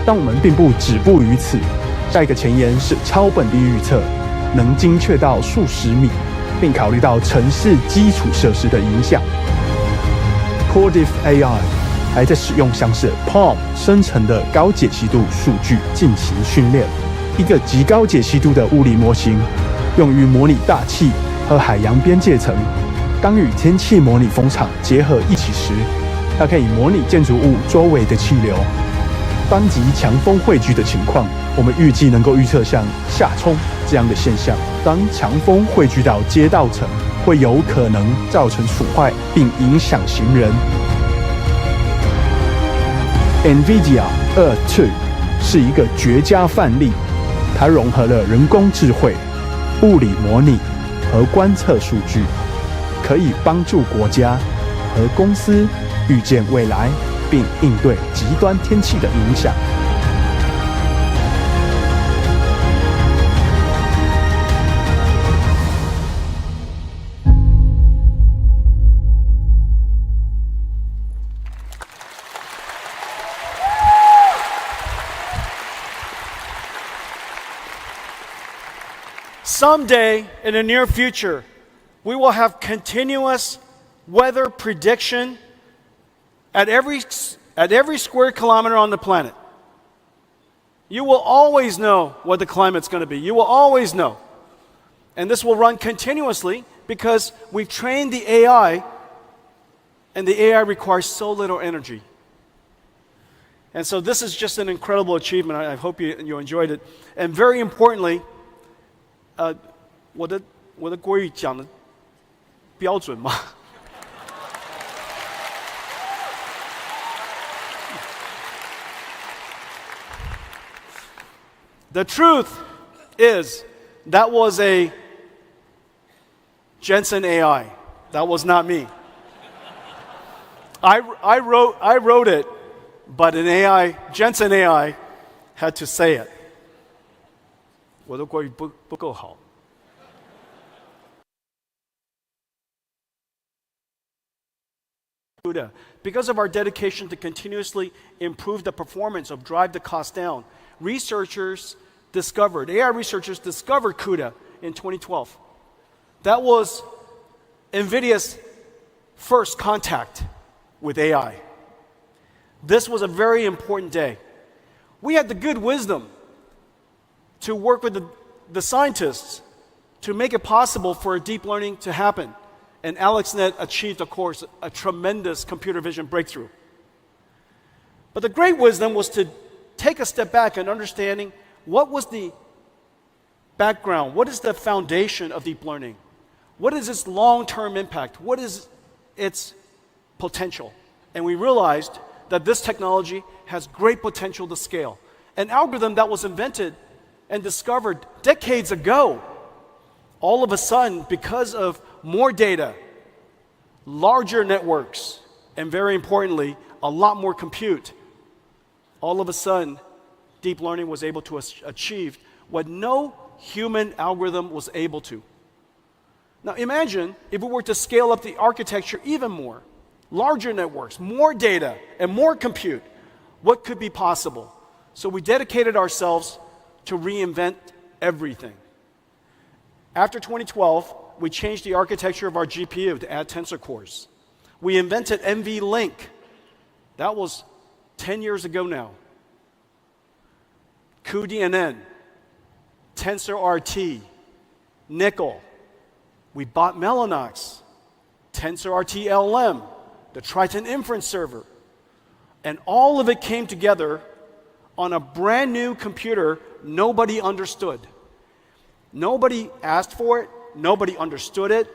但我们并不止步于此。下一个前沿是超本地预测，能精确到数十米，并考虑到城市基础设施的影响。Core Diff AI 还在使用像是 Palm 生成的高解析度数据进行训练，一个极高解析度的物理模型，用于模拟大气和海洋边界层。当与天气模拟风场结合一起时，它可以模拟建筑物周围的气流。当极强风汇聚的情况，我们预计能够预测像下冲这样的现象。当强风汇聚到街道层，会有可能造成损坏并影响行人。NVIDIA Earth 2是一个绝佳范例，它融合了人工智慧、物理模拟和观测数据。可以帮助国家和公司预见未来，并应对极端天气的影响。Someday in the near future, we will have continuous weather prediction at every square kilometer on the planet. You will always know what the climate's going to be. You will always know. And this will run continuously because we've trained the AI, and the AI requires so little energy. And so this is just an incredible achievement. I hope you enjoyed it. And very importantly, 我的国语讲的标准吗？ The truth is, that was a Jensen AI. That was not me. I wrote it, but an AI, Jensen AI, had to say it. 我的国语不够好。 Because of our dedication to continuously improve the performance of drive the cost down, AI researchers discovered CUDA in 2012. That was NVIDIA's first contact with AI. This was a very important day. We had the good wisdom to work with the scientists to make it possible for deep learning to happen. And AlexNet achieved, of course, a tremendous computer vision breakthrough. But the great wisdom was to take a step back and understanding what was the background? What is the foundation of deep learning? What is its long-term impact? What is its potential? And we realized that this technology has great potential to scale. An algorithm that was invented and discovered decades ago, all of a sudden, because of more data, larger networks, and very importantly, a lot more compute, all of a sudden, deep learning was able to achieve what no human algorithm was able to. Now imagine if we were to scale up the architecture even more, larger networks, more data, and more compute, what could be possible? So we dedicated ourselves to reinvent everything. After 2012, we changed the architecture of our GPU to add tensor cores. We invented NVLink. That was 10 years ago now. cuDNN, TensorRT, Nickel. We bought Mellanox, TensorRT LM, the Triton inference server. And all of it came together on a brand new computer nobody understood. Nobody asked for it, nobody understood it,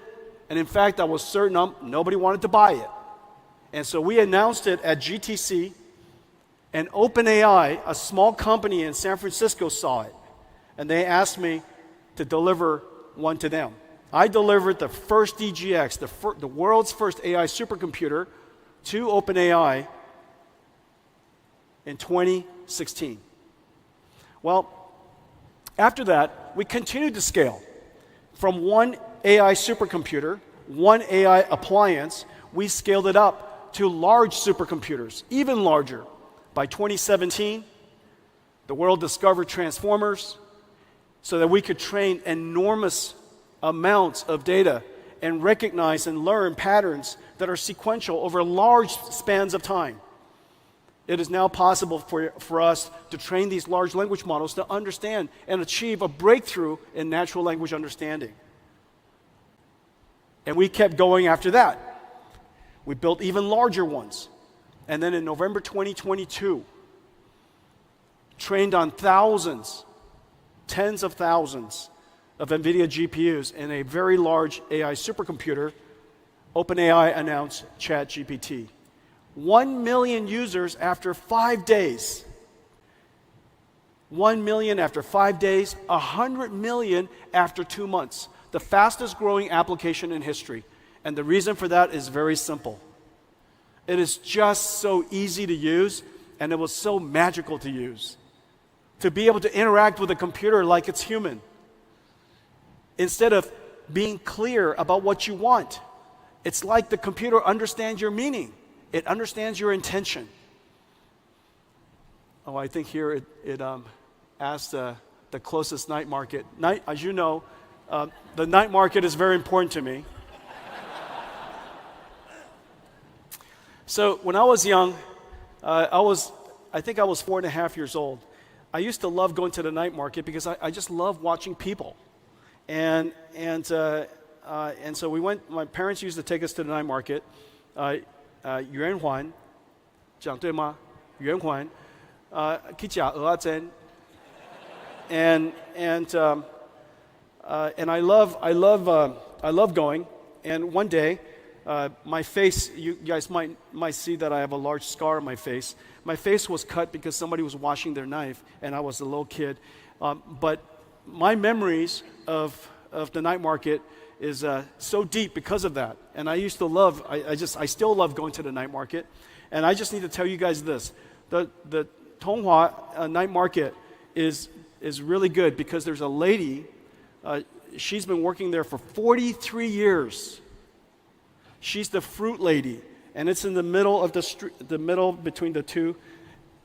and in fact, I was certain nobody wanted to buy it. And so we announced it at GTC, and OpenAI, a small company in San Francisco, saw it, and they asked me to deliver one to them. I delivered the first DGX, the world's first AI supercomputer, to OpenAI in 2016. Well, after that, we continued to scale. From one AI supercomputer, one AI appliance, we scaled it up to large supercomputers, even larger. By 2017, the world discovered transformers so that we could train enormous amounts of data and recognize and learn patterns that are sequential over large spans of time. It is now possible for us to train these large language models to understand and achieve a breakthrough in natural language understanding. And we kept going after that. We built even larger ones. And then in November 2022, trained on thousands, tens of thousands of NVIDIA GPUs in a very large AI supercomputer, OpenAI announced ChatGPT. 1 million users after 5 days. 1 million after 5 days, 100 million after 2 months. The fastest growing application in history. And the reason for that is very simple. It is just so easy to use, and it was so magical to use. To be able to interact with a computer like it's human. Instead of being clear about what you want, it's like the computer understands your meaning. It understands your intention. Oh, I think here it asked the closest night market. As you know, the night market is very important to me. So when I was young, I think I was 4.5 years old. I used to love going to the night market because I just love watching people. And so we went, my parents used to take us to the night market. 圆环，讲对吗？圆环，去吃蚵仔煎。And I love going. And one day, my face, you guys might see that I have a large scar on my face. My face was cut because somebody was washing their knife, and I was a little kid. But my memories of the night market is so deep because of that. And I used to love, I still love going to the night market. And I just need to tell you guys this. The Tonghua night market is really good because there's a lady, she's been working there for 43 years. She's the fruit lady. And it's in the middle of the street, the middle between the two.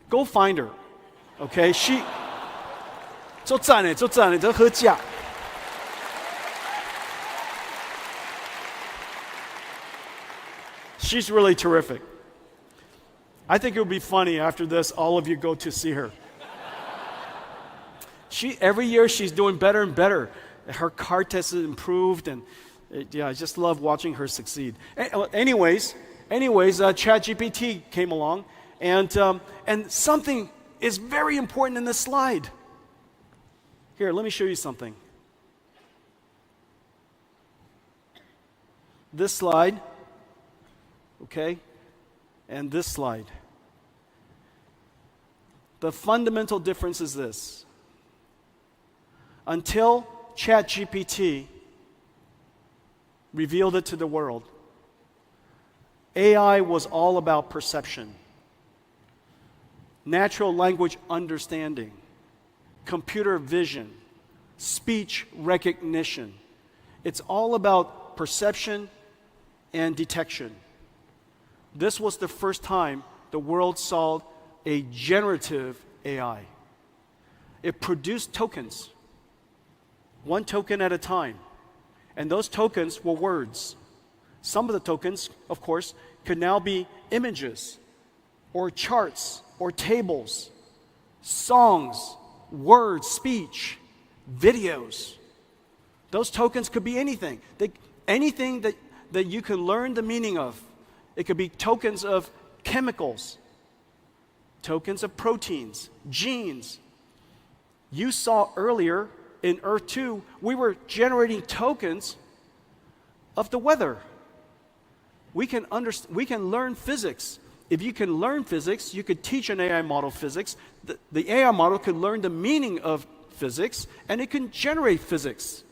Go find her. Okay? She, 做赞的，在喝价。She's really terrific. I think it would be funny after this, all of you go to see her. Every year she's doing better and better. Her car test has improved, and I just love watching her succeed. Anyways, ChatGPT came along, and something is very important in this slide. Here, let me show you something. This slide, okay, and this slide. The fundamental difference is this. Until ChatGPT revealed it to the world, AI was all about perception, natural language understanding, computer vision, speech recognition. It's all about perception and detection. This was the first time the world saw a generative AI. It produced tokens, one token at a time. And those tokens were words. Some of the tokens, of course, could now be images or charts or tables, songs, words, speech, videos. Those tokens could be anything. Anything that you could learn the meaning of. It could be tokens of chemicals, tokens of proteins, genes. You saw earlier in Earth 2, we were generating tokens of the weather. We can learn physics. If you can learn physics, you could teach an AI model physics. The AI model could learn the meaning of physics, and it can generate physics.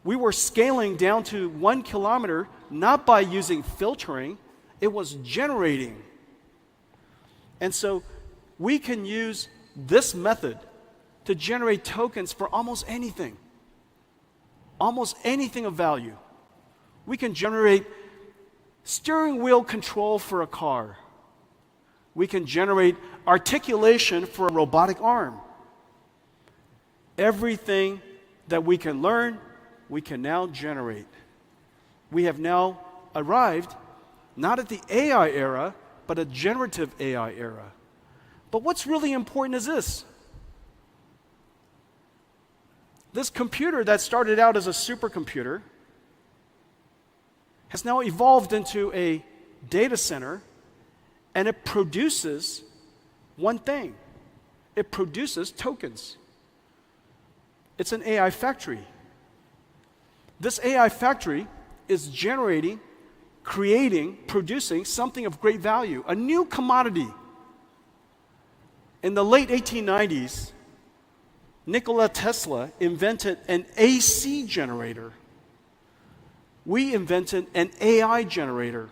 We were scaling down to 1 kilometer, not by using filtering, it was generating. And so we can use this method to generate tokens for almost anything of value. We can generate steering wheel control for a car. We can generate articulation for a robotic arm. Everything that we can learn, we can now generate. We have now arrived not at the AI era, but a generative AI era. But what's really important is this. This computer that started out as a supercomputer has now evolved into a data center, and it produces one thing. It produces tokens. It's an AI factory. This AI factory is generating, creating, producing something of great value, a new commodity. In the late 1890s, Nikola Tesla invented an AC generator. We invented an AI generator.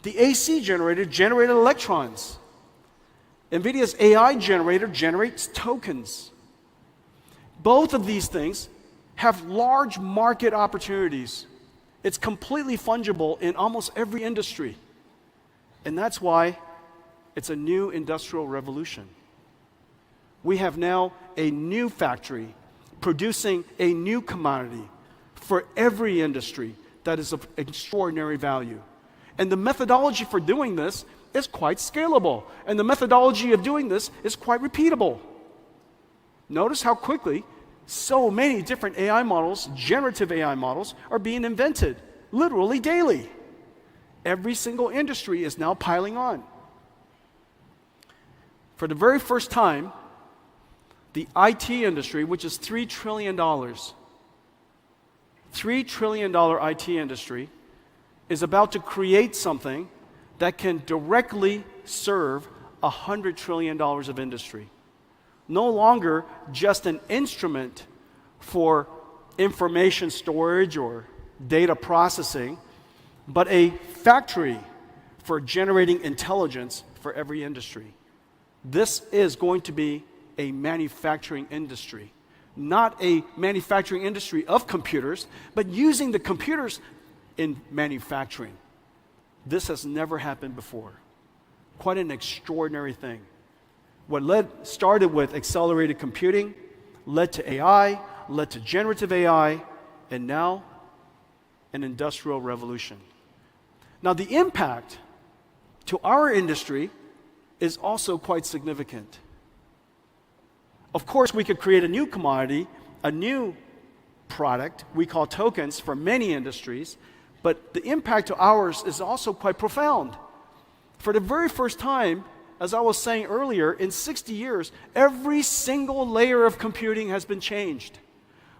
The AC generator generated electrons. NVIDIA's AI generator generates tokens. Both of these things have large market opportunities. It's completely fungible in almost every industry. And that's why it's a new industrial revolution. We have now a new factory producing a new commodity for every industry that is of extraordinary value. And the methodology for doing this is quite scalable. And the methodology of doing this is quite repeatable. Notice how quickly so many different AI models, generative AI models, are being invented, literally daily. Every single industry is now piling on. For the very first time, the IT industry, which is $3 trillion, $3 trillion IT industry, is about to create something that can directly serve $100 trillion of industry. No longer just an instrument for information storage or data processing, but a factory for generating intelligence for every industry. This is going to be a manufacturing industry, not a manufacturing industry of computers, but using the computers in manufacturing. This has never happened before. Quite an extraordinary thing. What started with accelerated computing, led to AI, led to generative AI, and now an industrial revolution. Now the impact to our industry is also quite significant. Of course, we could create a new commodity, a new product we call tokens for many industries, but the impact to ours is also quite profound. For the very first time, as I was saying earlier, in 60 years, every single layer of computing has been changed.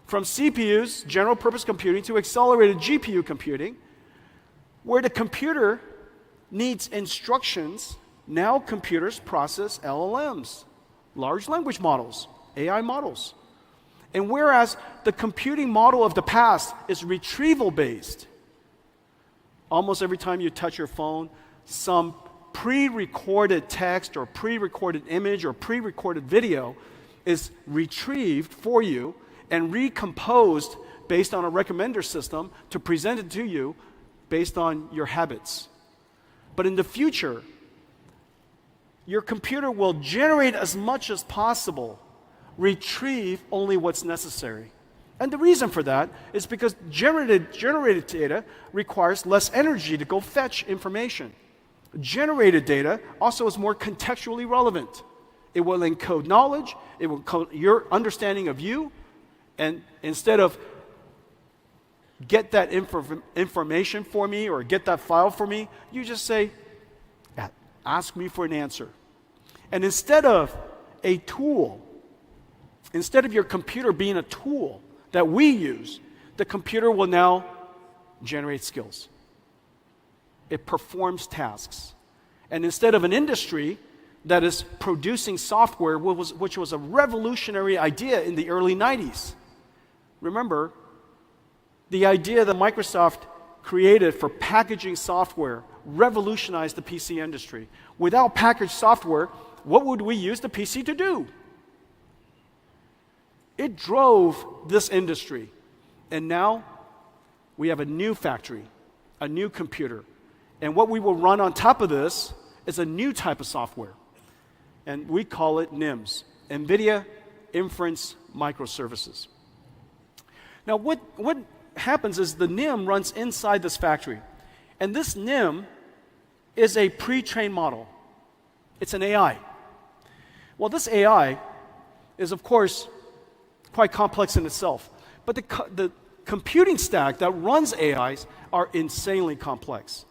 From CPUs, general purpose computing, to accelerated GPU computing, where the computer needs instructions, now computers process LLMs, large language models, AI models. And whereas the computing model of the past is retrieval-based, almost every time you touch your phone, some pre-recorded text or pre-recorded image or pre-recorded video is retrieved for you and recomposed based on a recommender system to present it to you based on your habits. But in the future, your computer will generate as much as possible, retrieve only what's necessary. And the reason for that is because generated data requires less energy to go fetch information. Generated data also is more contextually relevant. It will encode knowledge, it will encode your understanding of you, and instead of get that information for me or get that file for me, you just say, ask me for an answer. And instead of a tool, instead of your computer being a tool that we use, the computer will now generate skills. It performs tasks. And instead of an industry that is producing software, which was a revolutionary idea in the early 90s. Remember, the idea that Microsoft created for packaging software revolutionized the PC industry. Without packaged software, what would we use the PC to do? It drove this industry. And now we have a new factory, a new computer. And what we will run on top of this is a new type of software. And we call it NIMS, NVIDIA Inference Microservices. Now what happens is the NIM runs inside this factory. And this NIM is a pre-trained model. It's an AI. Well, this AI is, of course, quite complex in itself. But the computing stack that runs AIs are insanely complex.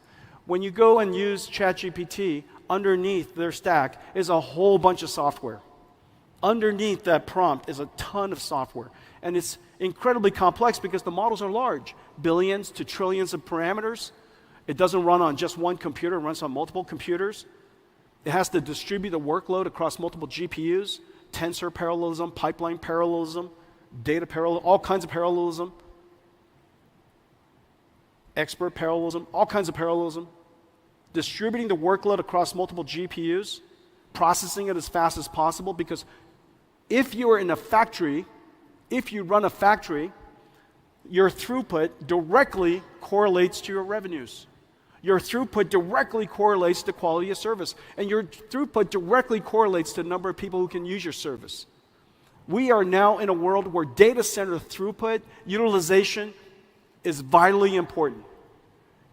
When you go and use ChatGPT, underneath their stack is a whole bunch of software. Underneath that prompt is a ton of software. And it's incredibly complex because the models are large, billions to trillions of parameters. It doesn't run on just one computer, it runs on multiple computers. It has to distribute the workload across multiple GPUs, tensor parallelism, pipeline parallelism, data parallelism, all kinds of parallelism, expert parallelism, all kinds of parallelism, distributing the workload across multiple GPUs, processing it as fast as possible, because if you are in a factory, if you run a factory, your throughput directly correlates to your revenues. Your throughput directly correlates to quality of service. And your throughput directly correlates to the number of people who can use your service. We are now in a world where data center throughput, utilization is vitally important.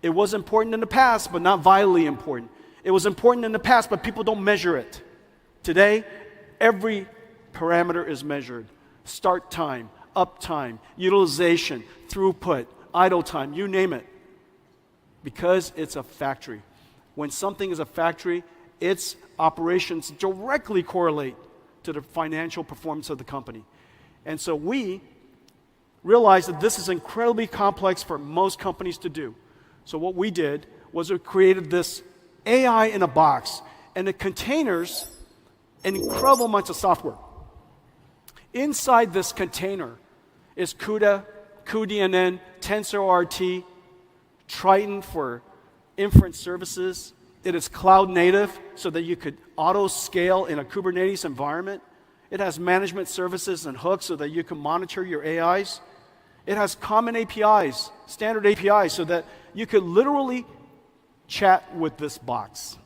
It was important in the past, but not vitally important. It was important in the past, but people don't measure it. Today, every parameter is measured. Start time, uptime, utilization, throughput, idle time, you name it. Because it's a factory. When something is a factory, its operations directly correlate to the financial performance of the company. And so we realized that this is incredibly complex for most companies to do. So what we did was we created this AI in a box, and it contains an incredible amount of software. Inside this container is CUDA, cuDNN, TensorRT, Triton for inference services. It is cloud native so that you could auto scale in a Kubernetes environment. It has management services and hooks so that you can monitor your AIs. It has common APIs, standard APIs, so that you could literally chat with this box.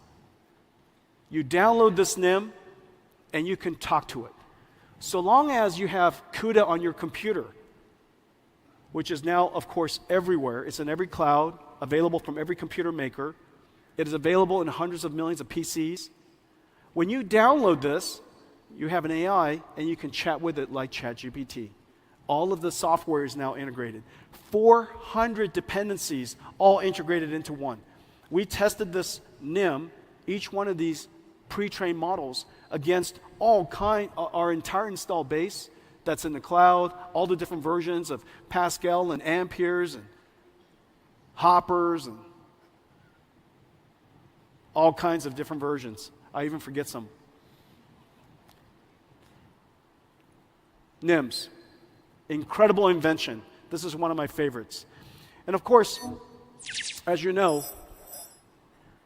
You download this NIM and you can talk to it. So long as you have CUDA on your computer, which is now, of course, everywhere. It's in every cloud, available from every computer maker. It is available in hundreds of millions of PCs. When you download this, you have an AI, and you can chat with it like ChatGPT. All of the software is now integrated. 400 dependencies, all integrated into one. We tested this NIM, each one of these pre-trained models against our entire installed base that's in the cloud, all the different versions of Pascal and Amperes and Hoppers and all kinds of different versions. I even forget some. NIMS, incredible invention. This is one of my favorites. And of course, as you know,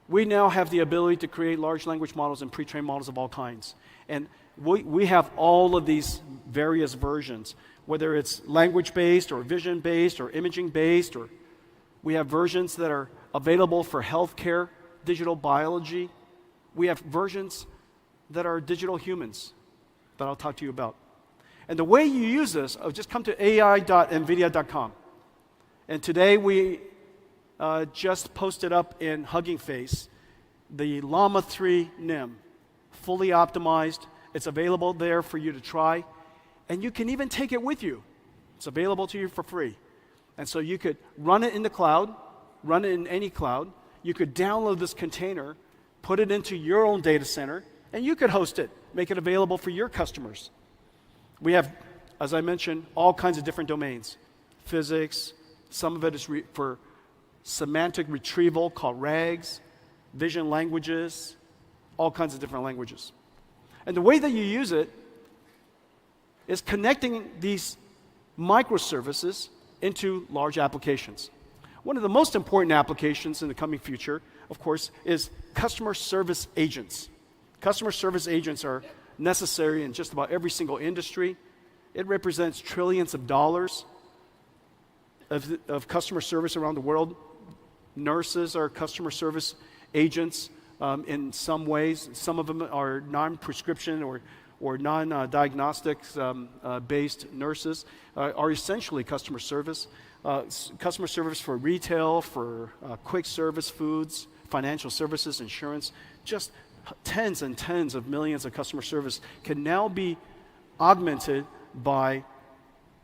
we now have the ability to create large language models and pre-trained models of all kinds. And we have all of these various versions, whether it's language-based or vision-based or imaging-based, or we have versions that are available for healthcare, digital biology. We have versions that are digital humans that I'll talk to you about. And the way you use this, just come to ai.nvidia.com. And today we just posted up in Hugging Face the Llama 3 NIM, fully optimized. It's available there for you to try. And you can even take it with you. It's available to you for free. And so you could run it in the cloud, run it in any cloud. You could download this container, put it into your own data center, and you could host it, make it available for your customers. We have, as I mentioned, all kinds of different domains. Physics, some of it is for semantic retrieval called RAGs, vision languages, all kinds of different languages. And the way that you use it is connecting these microservices into large applications. One of the most important applications in the coming future, of course, is customer service agents. Customer service agents are necessary in just about every single industry. It represents trillions of dollars of customer service around the world. Nurses are customer service agents in some ways. Some of them are non-prescription or non-diagnostics based nurses are essentially customer service. Customer service for retail, for quick service foods, financial services, insurance, just tens and tens of millions of customer service can now be augmented by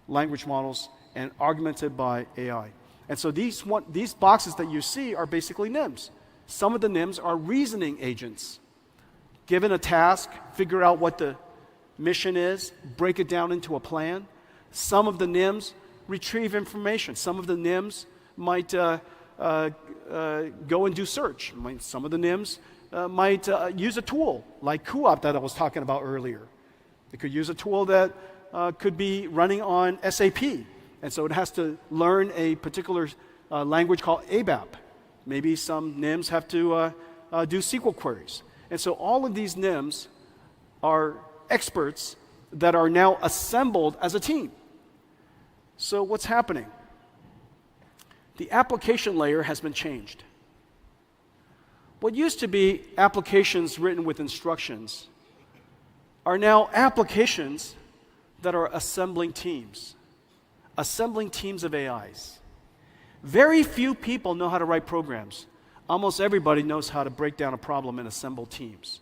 language models and augmented by AI. And so these boxes that you see are basically NIMs. Some of the NIMs are reasoning agents. Given a task, figure out what the mission is, break it down into a plan. Some of the NIMs retrieve information. Some of the NIMs might go and do search. Some of the NIMs might use a tool like co-op that I was talking about earlier. It could use a tool that could be running on SAP. And so it has to learn a particular language called ABAP. Maybe some NIMs have to do SQL queries. And so all of these NIMs are experts that are now assembled as a team. So what's happening? The application layer has been changed. What used to be applications written with instructions are now applications that are assembling teams of AIs. Very few people know how to write programs. Almost everybody knows how to break down a problem and assemble teams.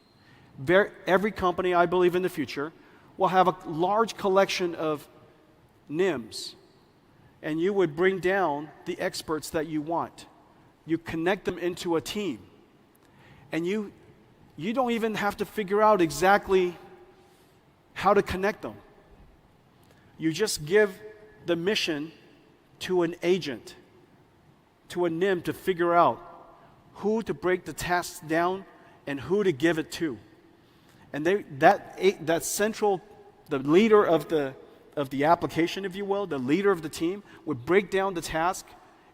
Every company, I believe, in the future will have a large collection of NIMs, and you would bring down the experts that you want. You connect them into a team, and you don't even have to figure out exactly how to connect them. You just give the mission to an agent, to a NIM, to figure out who to break the tasks down and who to give it to. And that central, the leader of the application, if you will, the leader of the team, would break down the task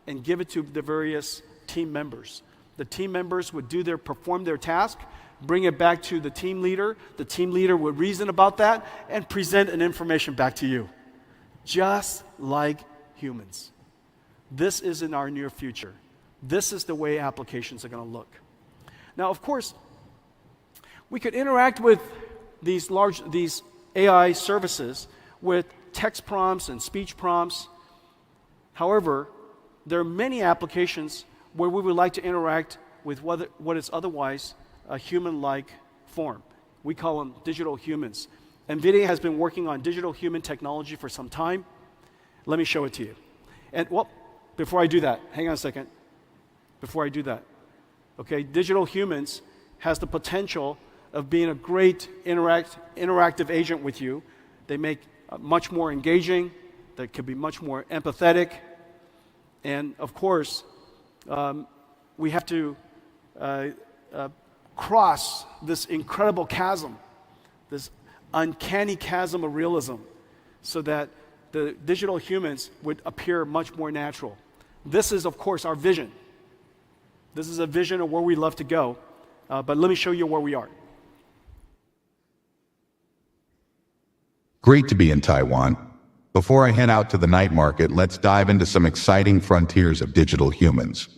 and give it to the various team members. The team members would perform their task, bring it back to the team leader. The team leader would reason about that and present an information back to you. Just like humans. This is in our near future. This is the way applications are going to look. Now, of course, we could interact with these AI services with text prompts and speech prompts. However, there are many applications where we would like to interact with what is otherwise a human-like form. We call them digital humans. NVIDIA has been working on digital human technology for some time. Let me show it to you. And before I do that, hang on a second. Before I do that, okay, digital humans has the potential of being a great interactive agent with you. They make much more engaging. They can be much more empathetic. And of course, we have to cross this incredible chasm, this uncanny chasm of realism, so that the digital humans would appear much more natural. This is, of course, our vision. This is a vision of where we love to go, but let me show you where we are. Great to be in Taiwan. Before I head out to the night market, let's dive into some exciting frontiers of digital humans.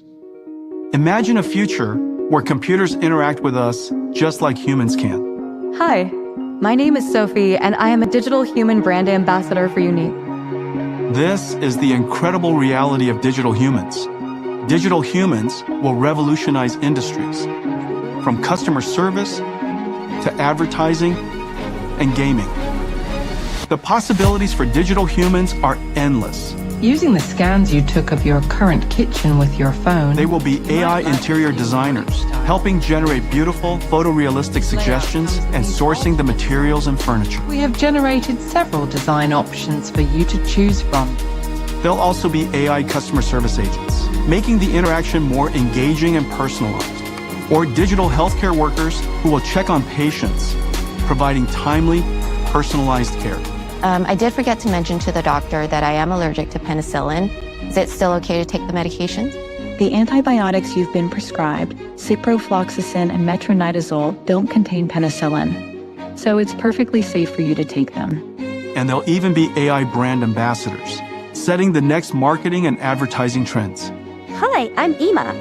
Imagine a future where computers interact with us just like humans can. Hi, my name is Sophie, and I am a digital human brand ambassador for Unique. This is the incredible reality of digital humans. Digital humans will revolutionize industries, from customer service to advertising and gaming. The possibilities for digital humans are endless. Using the scans you took of your current kitchen with your phone, they will be AI interior designers, helping generate beautiful, photorealistic suggestions and sourcing the materials and furniture. We have generated several design options for you to choose from. They'll also be AI customer service agents, making the interaction more engaging and personalized, or digital healthcare workers who will check on patients, providing timely, personalized care. I did forget to mention to the doctor that I am allergic to penicillin. Is it still okay to take the medications? The antibiotics you've been prescribed, ciprofloxacin and metronidazole, don't contain penicillin, so it's perfectly safe for you to take them. And they'll even be AI brand ambassadors, setting the next marketing and advertising trends. Hi, I'm Ima,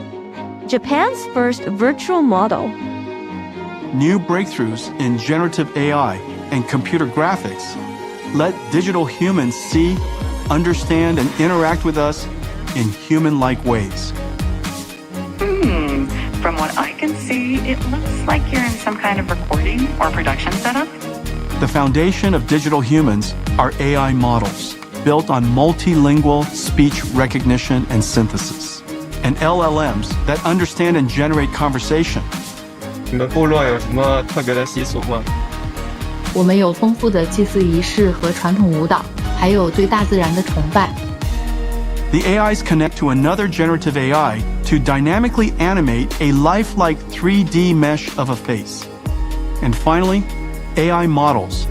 Japan's first virtual model. New breakthroughs in generative AI and computer graphics let digital humans see, understand, and interact with us in human-like ways. From what I can see, it looks like you're in some kind of recording or production setup. The foundation of digital humans are AI models, built on multilingual speech recognition and synthesis, and LLMs that understand and generate conversation. 你们部落有什么特别的习俗吗？我们有丰富的祭祀仪式和传统舞蹈，还有对大自然的崇拜。The AIs connect to another generative AI to dynamically animate a lifelike 3D mesh of a face. And finally, AI models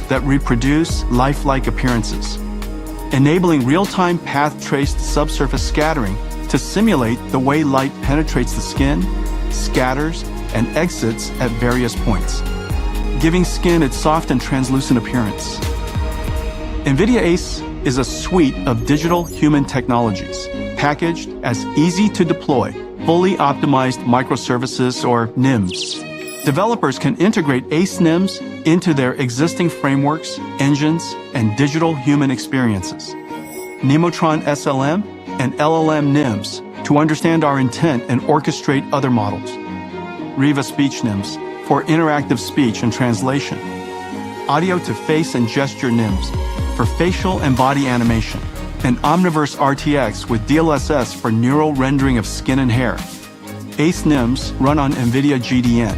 that reproduce lifelike appearances, enabling real-time path-traced subsurface scattering to simulate the way light penetrates the skin, scatters, and exits at various points, giving skin its soft and translucent appearance. NVIDIA ACE is a suite of digital human technologies packaged as easy-to-deploy, fully optimized microservices or NIMs. Developers can integrate ACE NIMs into their existing frameworks, engines, and digital human experiences. Nemotron SLM and LLM NIMs to understand our intent and orchestrate other models. Riva Speech NIMs for interactive speech and translation. Audio to face and gesture NIMs for facial and body animation. And Omniverse RTX with DLSS for neural rendering of skin and hair. ACE NIMs run on NVIDIA GDN,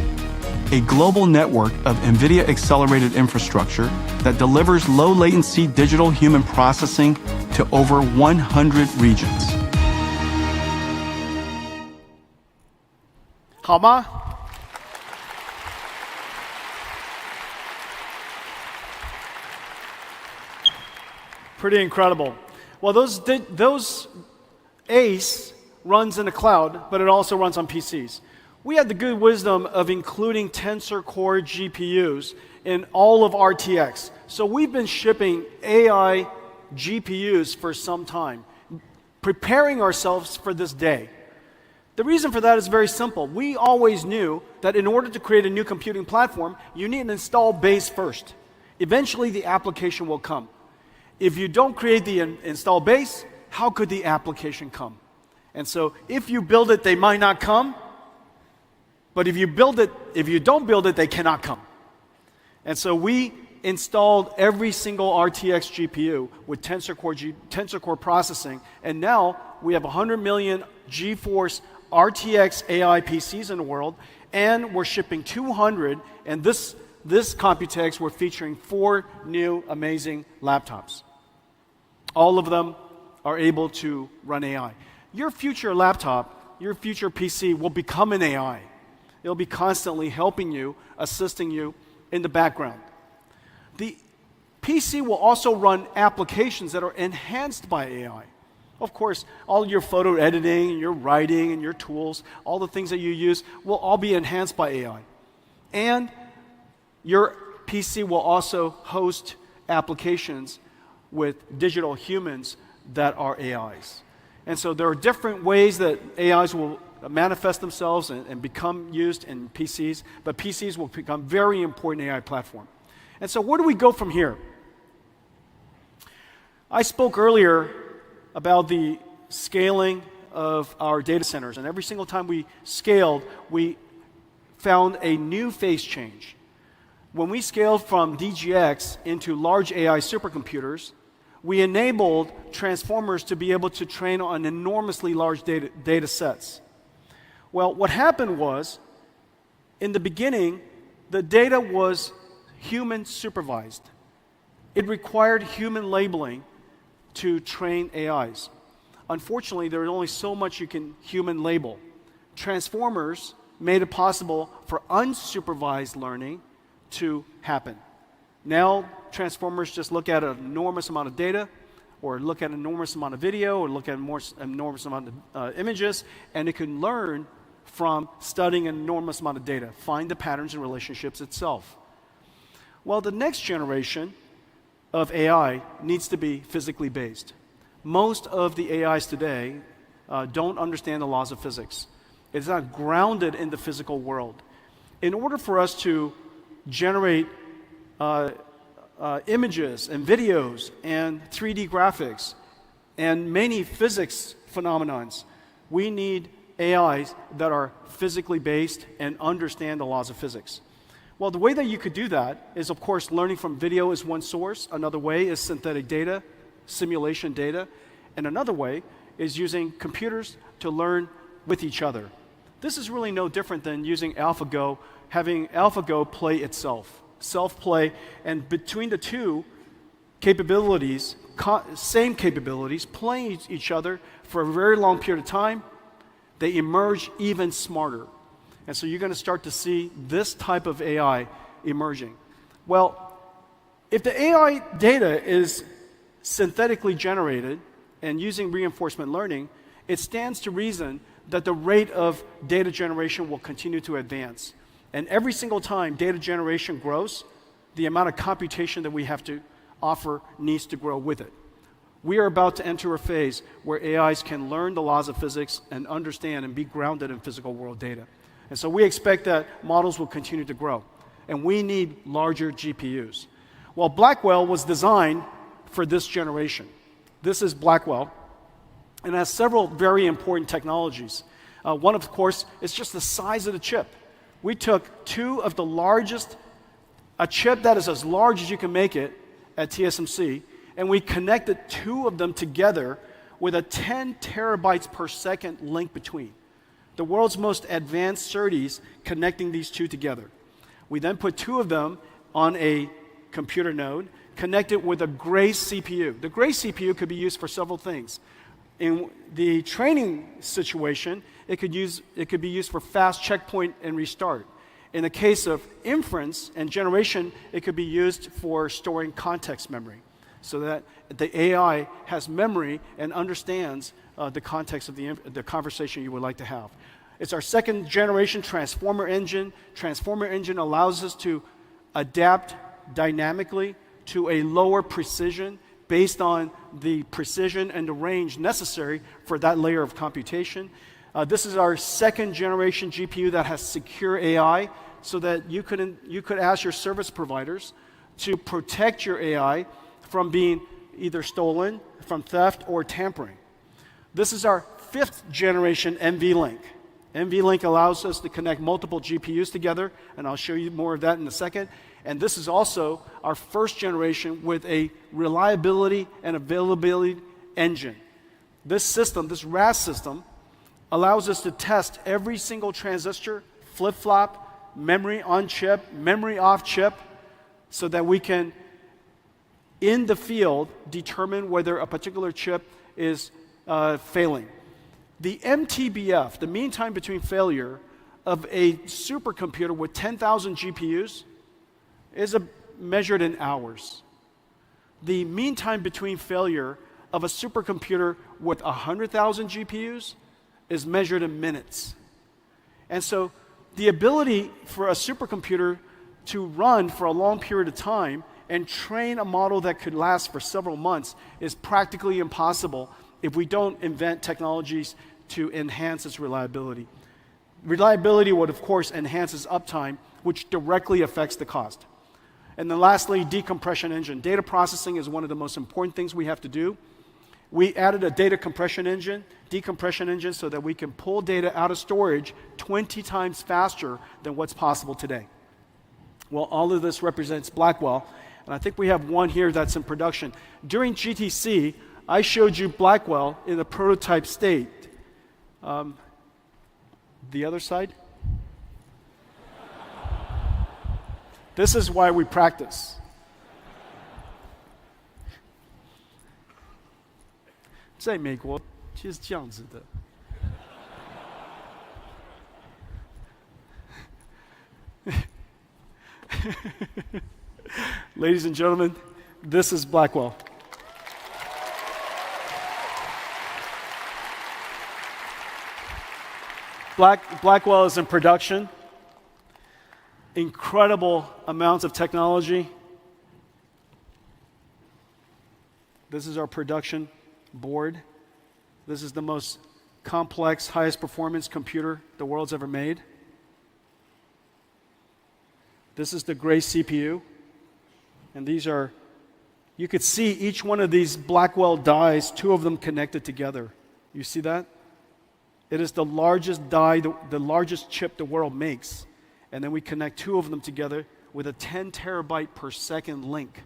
a global network of NVIDIA accelerated infrastructure that delivers low-latency digital human processing to over 100 regions. 好吗？ Pretty incredible. Well, those ACE runs in the cloud, but it also runs on PCs. We had the good wisdom of including Tensor Core GPUs in all of RTX. So we've been shipping AI GPUs for some time, preparing ourselves for this day. The reason for that is very simple. We always knew that in order to create a new computing platform, you need an install base first. Eventually, the application will come. If you don't create the install base, how could the application come? And so if you build it, they might not come. But if you don't build it, they cannot come. And so we installed every single RTX GPU with Tensor Core processing. And now we have 100 million GeForce RTX AI PCs in the world, and we're shipping 200, and this Computex, we're featuring 4 new amazing laptops. All of them are able to run AI. Your future laptop, your future PC will become an AI. It'll be constantly helping you, assisting you in the background. The PC will also run applications that are enhanced by AI. Of course, all your photo editing, your writing, and your tools, all the things that you use will all be enhanced by AI. And your PC will also host applications with digital humans that are AIs. And so there are different ways that AIs will manifest themselves and become used in PCs, but PCs will become very important AI platform. And so where do we go from here? I spoke earlier about the scaling of our data centers, and every single time we scaled, we found a new phase change. When we scaled from DGX into large AI supercomputers, we enabled transformers to be able to train on enormously large data sets. Well, what happened was, in the beginning, the data was human supervised. It required human labeling to train AIs. Unfortunately, there is only so much you can human label. Transformers made it possible for unsupervised learning to happen. Now, transformers just look at an enormous amount of data, or look at an enormous amount of video, or look at an enormous amount of images, and it can learn from studying an enormous amount of data, find the patterns and relationships itself. Well, the next generation of AI needs to be physically based. Most of the AIs today don't understand the laws of physics. It's not grounded in the physical world. In order for us to generate images and videos and 3D graphics and many physics phenomenons, we need AIs that are physically based and understand the laws of physics. Well, the way that you could do that is, of course, learning from video is one source. Another way is synthetic data, simulation data. And another way is using computers to learn with each other. This is really no different than using AlphaGo, having AlphaGo play itself, self-play, and between the two capabilities, same capabilities, playing each other for a very long period of time, they emerge even smarter. And so you're going to start to see this type of AI emerging. Well, if the AI data is synthetically generated and using reinforcement learning, it stands to reason that the rate of data generation will continue to advance. And every single time data generation grows, the amount of computation that we have to offer needs to grow with it. We are about to enter a phase where AIs can learn the laws of physics and understand and be grounded in physical world data. And so we expect that models will continue to grow. And we need larger GPUs. Well, Blackwell was designed for this generation. This is Blackwell. And it has several very important technologies. One, of course, is just the size of the chip. We took two of the largest, a chip that is as large as you can make it at TSMC, and we connected two of them together with a 10 terabytes per second link between. The world's most advanced SerDes connecting these two together. We then put two of them on a computer node, connected with a Grace CPU. The Grace CPU could be used for several things. In the training situation, it could be used for fast checkpoint and restart. In the case of inference and generation, it could be used for storing context memory, so that the AI has memory and understands the context of the conversation you would like to have. It's our second generation transformer engine. Transformer engine allows us to adapt dynamically to a lower precision based on the precision and the range necessary for that layer of computation. This is our second generation GPU that has secure AI, so that you could ask your service providers to protect your AI from being either stolen, from theft, or tampering. This is our fifth generation NVLink. NVLink allows us to connect multiple GPUs together, and I'll show you more of that in a second. And this is also our first generation with a reliability and availability engine. This system, this RAS system, allows us to test every single transistor, flip-flop, memory on chip, memory off chip, so that we can, in the field, determine whether a particular chip is failing. The MTBF, the mean time between failure of a supercomputer with 10,000 GPUs, is measured in hours. The mean time between failure of a supercomputer with 100,000 GPUs is measured in minutes. And so the ability for a supercomputer to run for a long period of time and train a model that could last for several months is practically impossible if we don't invent technologies to enhance its reliability. Reliability would, of course, enhance its uptime, which directly affects the cost. And then lastly, decompression engine. Data processing is one of the most important things we have to do. We added a data compression engine, decompression engine, so that we can pull data out of storage 20 times faster than what's possible today. Well, all of this represents Blackwell, and I think we have one here that's in production. During GTC, I showed you Blackwell in a prototype state. The other side? This is why we practice. In America, 其实是这样子的。Ladies and gentlemen, this is Blackwell. Blackwell is in production. Incredible amounts of technology. This is our production board. This is the most complex, highest performance computer the world's ever made. This is the Grace CPU. And these are, you could see each one of these Blackwell dies, two of them connected together. You see that? It is the largest die, the largest chip the world makes. And then we connect two of them together with a 10 terabyte per second link.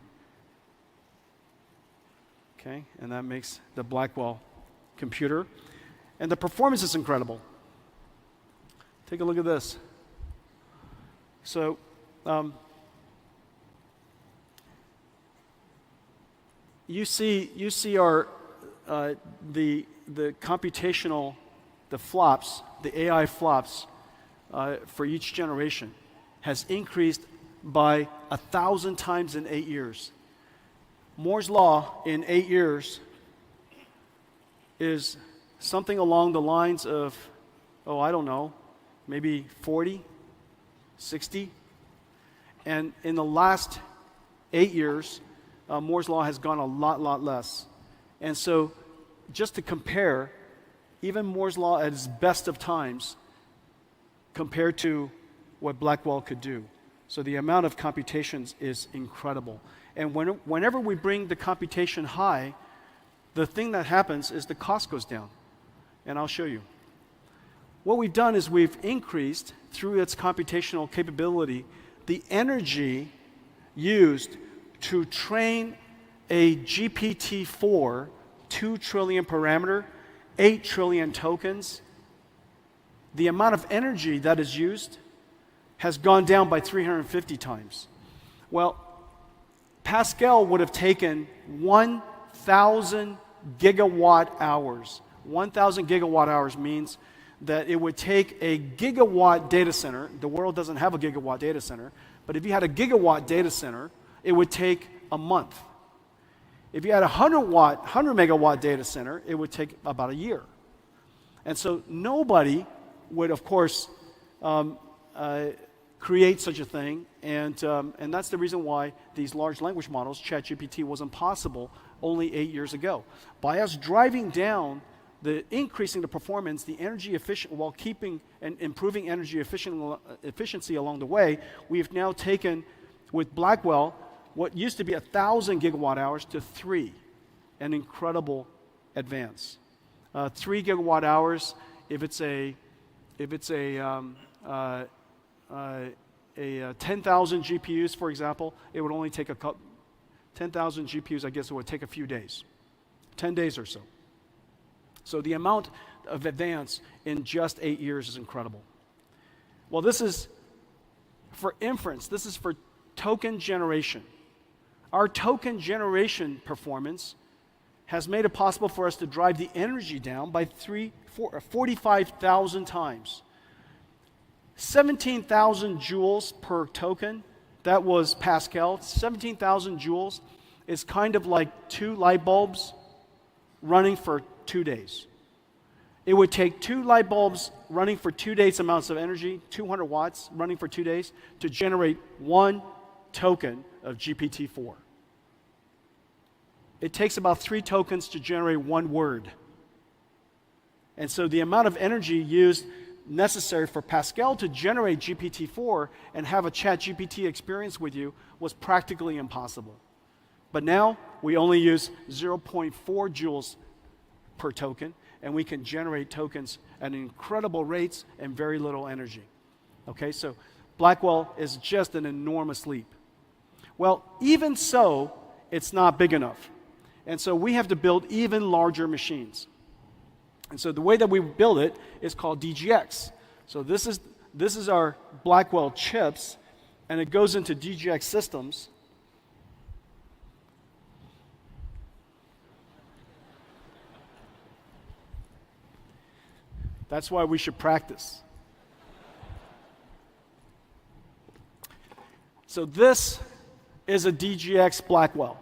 Okay, and that makes the Blackwell computer. And the performance is incredible. Take a look at this. So, you see our the computational, the flops, the AI flops for each generation has increased by 1,000 times in 8 years. Moore's law in 8 years is something along the lines of, I don't know, maybe 40, 60. And in the last 8 years, Moore's law has gone a lot less. And so just to compare, even Moore's law at its best of times compared to what Blackwell could do. So the amount of computations is incredible. And whenever we bring the computation high, the thing that happens is the cost goes down. And I'll show you. What we've done is we've increased, through its computational capability, the energy used to train a GPT-4, 2 trillion parameter, 8 trillion tokens. The amount of energy that is used has gone down by 350 times. Well, Pascal would have taken 1,000 gigawatt hours. 1,000 gigawatt hours means that it would take a gigawatt data center. The world doesn't have a gigawatt data center, but if you had a gigawatt data center, it would take a month. If you had a 100 megawatt data center, it would take about a year. And so nobody would, of course, create such a thing, and that's the reason why these large language models, ChatGPT, wasn't possible only 8 years ago. By us driving down increasing the performance, the energy efficient, while keeping and improving energy efficiency along the way, we've now taken, with Blackwell, what used to be 1,000 gigawatt hours to 3, an incredible advance. 3 gigawatt hours, if it's a 10,000 GPUs, for example, it would only take 10,000 GPUs, I guess it would take a few days, 10 days or so. So the amount of advance in just 8 years is incredible. Well, this is for inference. This is for token generation. Our token generation performance has made it possible for us to drive the energy down by 45,000 times. 17,000 joules per token, that was Pascal. 17,000 joules is kind of like 2 light bulbs running for 2 days. It would take 2 light bulbs running for 2 days amounts of energy, 200 watts running for 2 days, to generate 1 token of GPT-4. It takes about 3 tokens to generate 1 word. And so the amount of energy used necessary for Pascal to generate GPT-4 and have a ChatGPT experience with you was practically impossible. But now we only use 0.4 joules per token, and we can generate tokens at incredible rates and very little energy. Okay, so Blackwell is just an enormous leap. Well, even so, it's not big enough. And so we have to build even larger machines. And so the way that we build it is called DGX. So this is our Blackwell chips, and it goes into DGX systems. That's why we should practice. So this is a DGX Blackwell.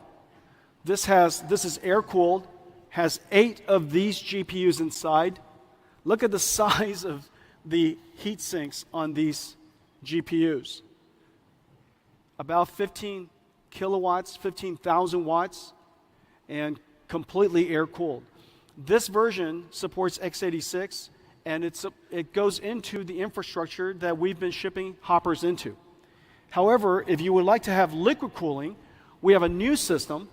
This is air-cooled, has 8 of these GPUs inside. Look at the size of the heat sinks on these GPUs. About 15 kilowatts, 15,000 watts, and completely air-cooled. This version supports x86, and it goes into the infrastructure that we've been shipping hoppers into. However, if you would like to have liquid cooling, we have a new system,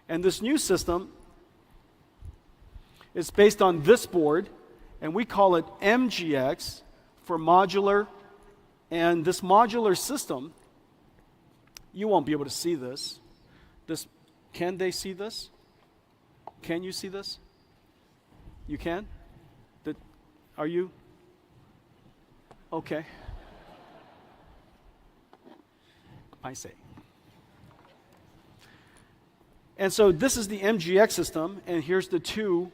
and this new system is based on this board, and we call it MGX for modular. And this modular system, you won't be able to see this. Can they see this? Can you see this? You can? Are you? Okay. I say. And so this is the MGX system, and here's the 2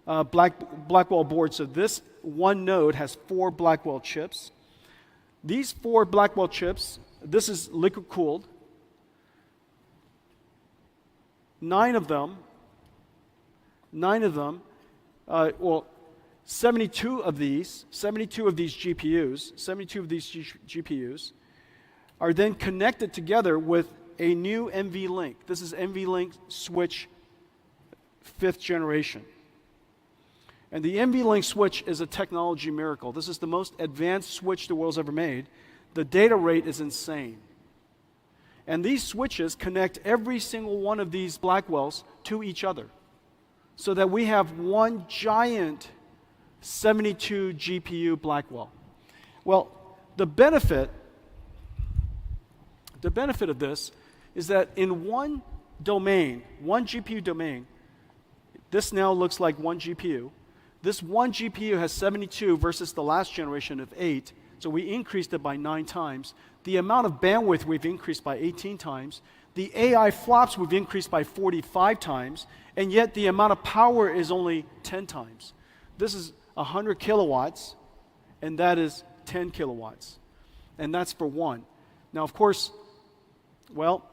Blackwell boards. So this one node has 4 Blackwell chips. These 4 Blackwell chips, this is liquid cooled. 9 of them, 72 of these GPUs are then connected together with a new NVLink. This is NVLink switch 5th generation. And the NVLink switch is a technology miracle. This is the most advanced switch the world's ever made. The data rate is insane. And these switches connect every single one of these Blackwells to each other, so that we have one giant 72 GPU Blackwell. Well, the benefit of this is that in one domain, one GPU domain, this now looks like one GPU. This one GPU has 72 versus the last generation of 8, so we increased it by 9 times. The amount of bandwidth we've increased by 18 times. The AI flops we've increased by 45 times, and yet the amount of power is only 10 times. This is 100 kilowatts, and that is 10 kilowatts. And that's for one. Now, of course, well,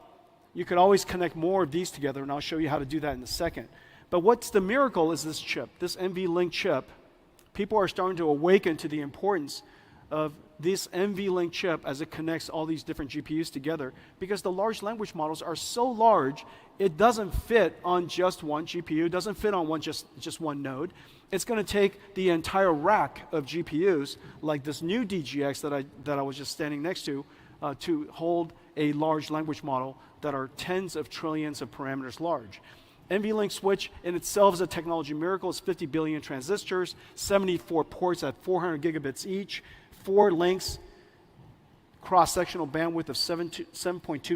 you could always connect more of these together, and I'll show you how to do that in a second. But what's the miracle is this chip, this NVLink chip. People are starting to awaken to the importance of this NVLink chip as it connects all these different GPUs together, because the large language models are so large, it doesn't fit on just one GPU, doesn't fit on just one node. It's going to take the entire rack of GPUs, like this new DGX that I was just standing next to hold a large language model that are tens of trillions of parameters large. NVLink switch in itself is a technology miracle. It's 50 billion transistors, 74 ports at 400 gigabits each, 4 links, cross-sectional bandwidth of 7.2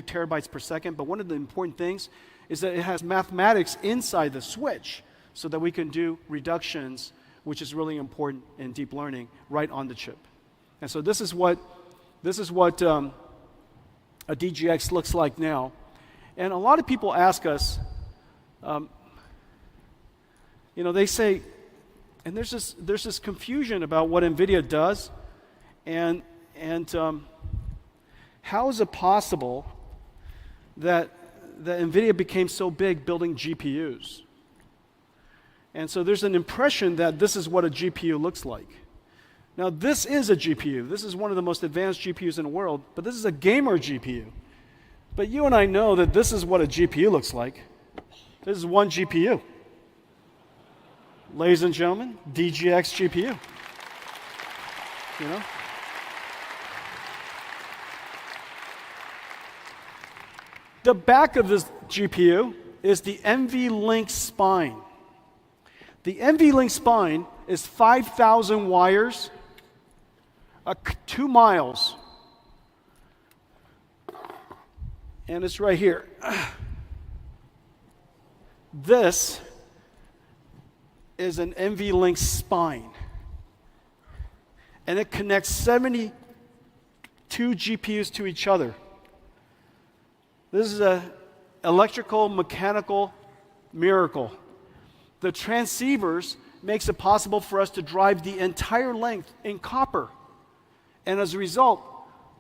terabytes per second. But one of the important things is that it has mathematics inside the switch. so that we can do reductions, which is really important in deep learning, right on the chip. And so this is what a DGX looks like now. And a lot of people ask us, they say, and there's this confusion about what NVIDIA does, and how is it possible that NVIDIA became so big building GPUs? And so there's an impression that this is what a GPU looks like. Now, this is a GPU. This is one of the most advanced GPUs in the world, but this is a gamer GPU. But you and I know that this is what a GPU looks like. This is one GPU. Ladies and gentlemen, DGX GPU. The back of this GPU is the NVLink spine. The NVLink spine is 5,000 wires, 2 miles. And it's right here. This is an NVLink spine. And it connects 72 GPUs to each other. This is an electrical, mechanical miracle. The transceivers makes it possible for us to drive the entire length in copper. And as a result,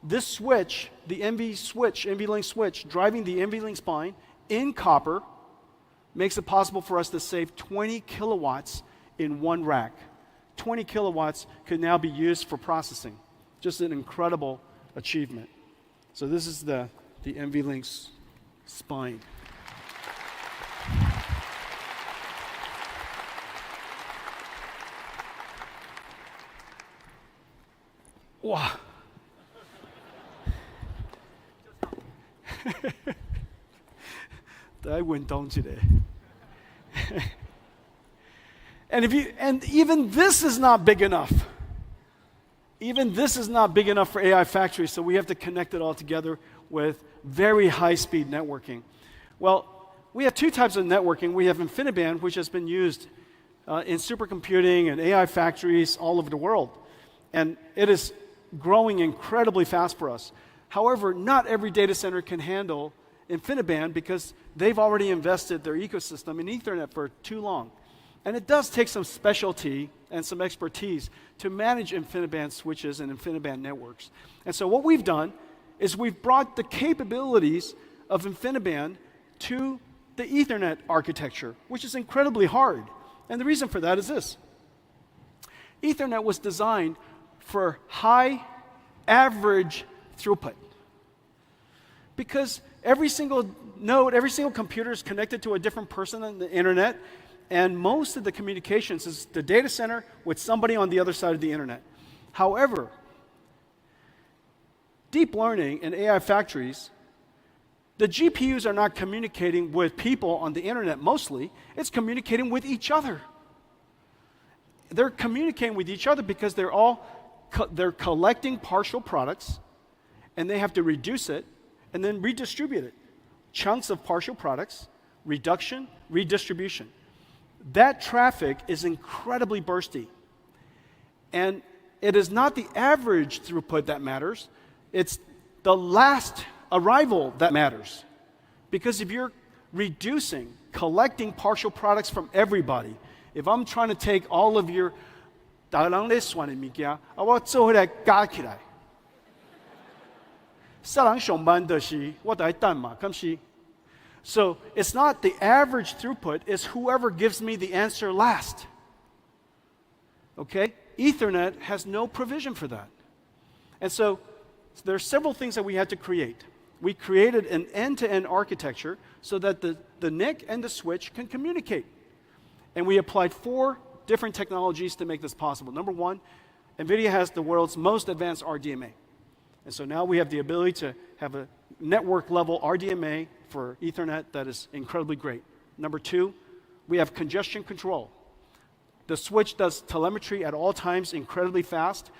this switch, the NVLink switch, driving the NVLink spine in copper, makes it possible for us to save 20 kilowatts in one rack. 20 kilowatts could now be used for processing. Just an incredible achievement. So this is the NVLink spine. Wow. I went down today. And even this is not big enough. Even this is not big enough for AI factories, so we have to connect it all together with very high-speed networking. Well, we have two types of networking. We have InfiniBand, which has been used in supercomputing and AI factories all over the world. And it is growing incredibly fast for us. However, not every data center can handle InfiniBand because they've already invested their ecosystem in Ethernet for too long. And it does take some specialty and some expertise to manage InfiniBand switches and InfiniBand networks. And so what we've done is we've brought the capabilities of InfiniBand to the Ethernet architecture, which is incredibly hard. And the reason for that is this. Ethernet was designed for high average throughput. Because every single node, every single computer is connected to a different person on the internet, and most of the communications is the data center with somebody on the other side of the internet. However, deep learning and AI factories, the GPUs are not communicating with people on the internet mostly, it's communicating with each other. They're communicating with each other because they're collecting partial products, and they have to reduce it and then redistribute it. Chunks of partial products, reduction, redistribution. That traffic is incredibly bursty. And it is not the average throughput that matters, it's the last arrival that matters. Because if you're reducing, collecting partial products from everybody, if I'm trying to take all of your So it's not the average throughput, it's whoever gives me the answer last. Okay? Ethernet has no provision for that. And so there are several things that we had to create. We created an end-to-end architecture so that the NIC and the switch can communicate. And we applied 4 different technologies to make this possible. Number one, NVIDIA has the world's most advanced RDMA. And so now we have the ability to have a network-level RDMA for Ethernet that is incredibly great. Number 2, we have congestion control. The switch does telemetry at all times incredibly fast,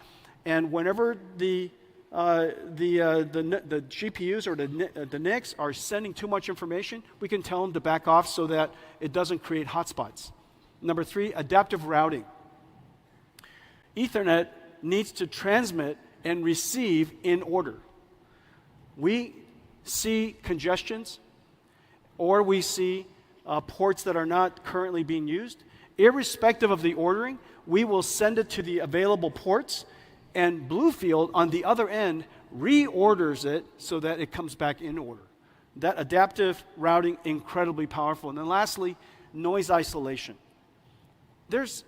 and whenever the GPUs or the NICs are sending too much information, we can tell them to back off so that it doesn't create hotspots. Number 3, adaptive routing. Ethernet needs to transmit and receive in order. We see congestions, or we see ports that are not currently being used. Irrespective of the ordering, we will send it to the available ports, and Bluefield on the other end reorders it so that it comes back in order. That adaptive routing, incredibly powerful. And then lastly, noise isolation. There's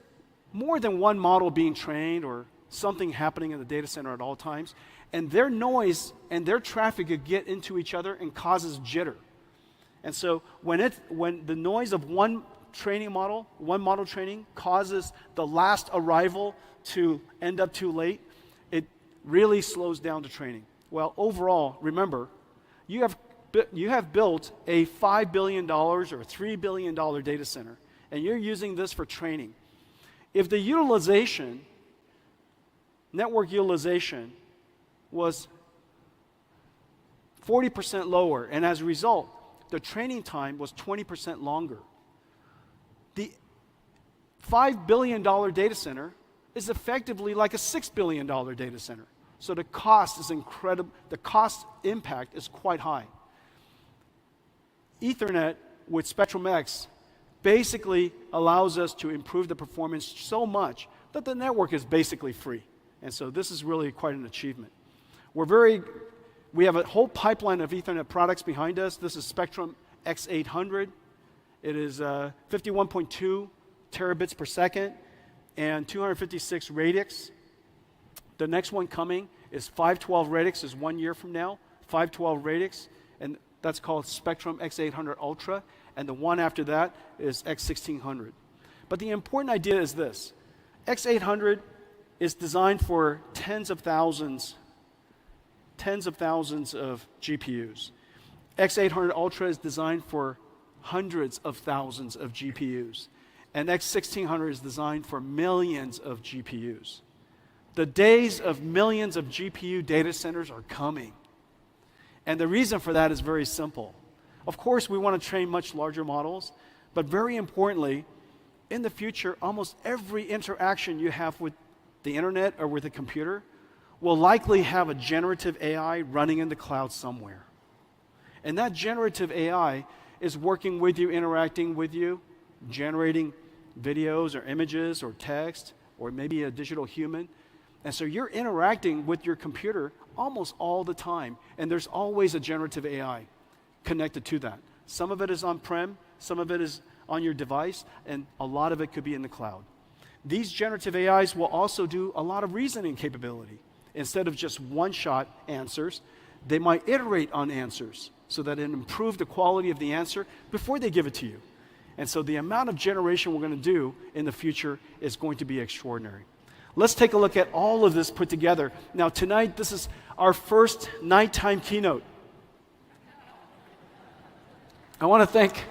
more than one model being trained or something happening in the data center at all times, and their noise and their traffic could get into each other and causes jitter. And so when the noise of one model training causes the last arrival to end up too late, it really slows down the training. Well, overall, remember, you have built a $5 billion or $3 billion data center, and you're using this for training. If the network utilization was 40% lower, and as a result, the training time was 20% longer, the $5 billion data center is effectively like a $6 billion data center. So the cost is incredible. The cost impact is quite high. Ethernet with Spectrum-X basically allows us to improve the performance so much that the network is basically free. And so this is really quite an achievement. We have a whole pipeline of Ethernet products behind us. This is Spectrum X800. It is 51.2 terabits per second and 256 radix. The next one coming is 512 radix, is 1 year from now. 512 radix, and that's called Spectrum X800 Ultra. And the one after that is X1600. But the important idea is this. X800 is designed for tens of thousands of GPUs. X800 Ultra is designed for hundreds of thousands of GPUs. And X1600 is designed for millions of GPUs. The days of millions of GPU data centers are coming. And the reason for that is very simple. Of course, we want to train much larger models, but very importantly, in the future, almost every interaction you have with the internet or with a computer will likely have a generative AI running in the cloud somewhere. And that generative AI is working with you, interacting with you, generating videos or images or text or maybe a digital human. And so you're interacting with your computer almost all the time, and there's always a generative AI connected to that. Some of it is on-prem, some of it is on your device, and a lot of it could be in the cloud. These generative AIs will also do a lot of reasoning capability. Instead of just one-shot answers, they might iterate on answers so that it improves the quality of the answer before they give it to you. And so the amount of generation we're going to do in the future is going to be extraordinary. Let's take a look at all of this put together. Now tonight, this is our first nighttime keynote. I want to thank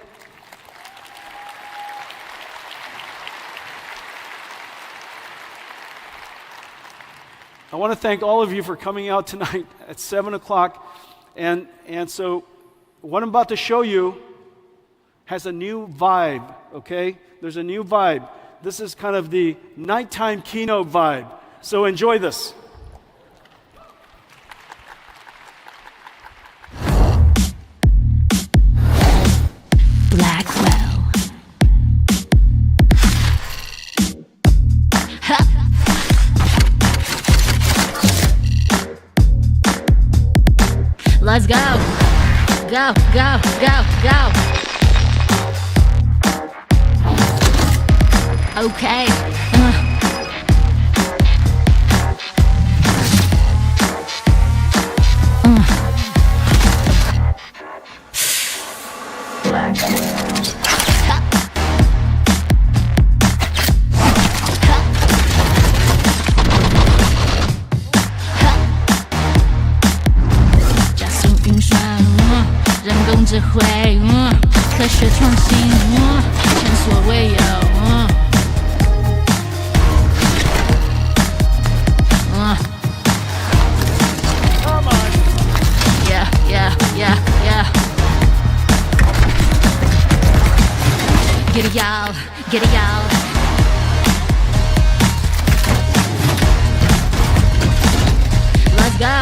all of you for coming out tonight at 7 o'clock. And so what I'm about to show you has a new vibe, okay? There's a new vibe. This is kind of the nighttime keynote vibe. So enjoy this. Blackwell. Let's go. Go, go, go, go. Okay.人工智慧，科学创新，前所未有。Get it, y'all. Get it, y'all. out. Let's go.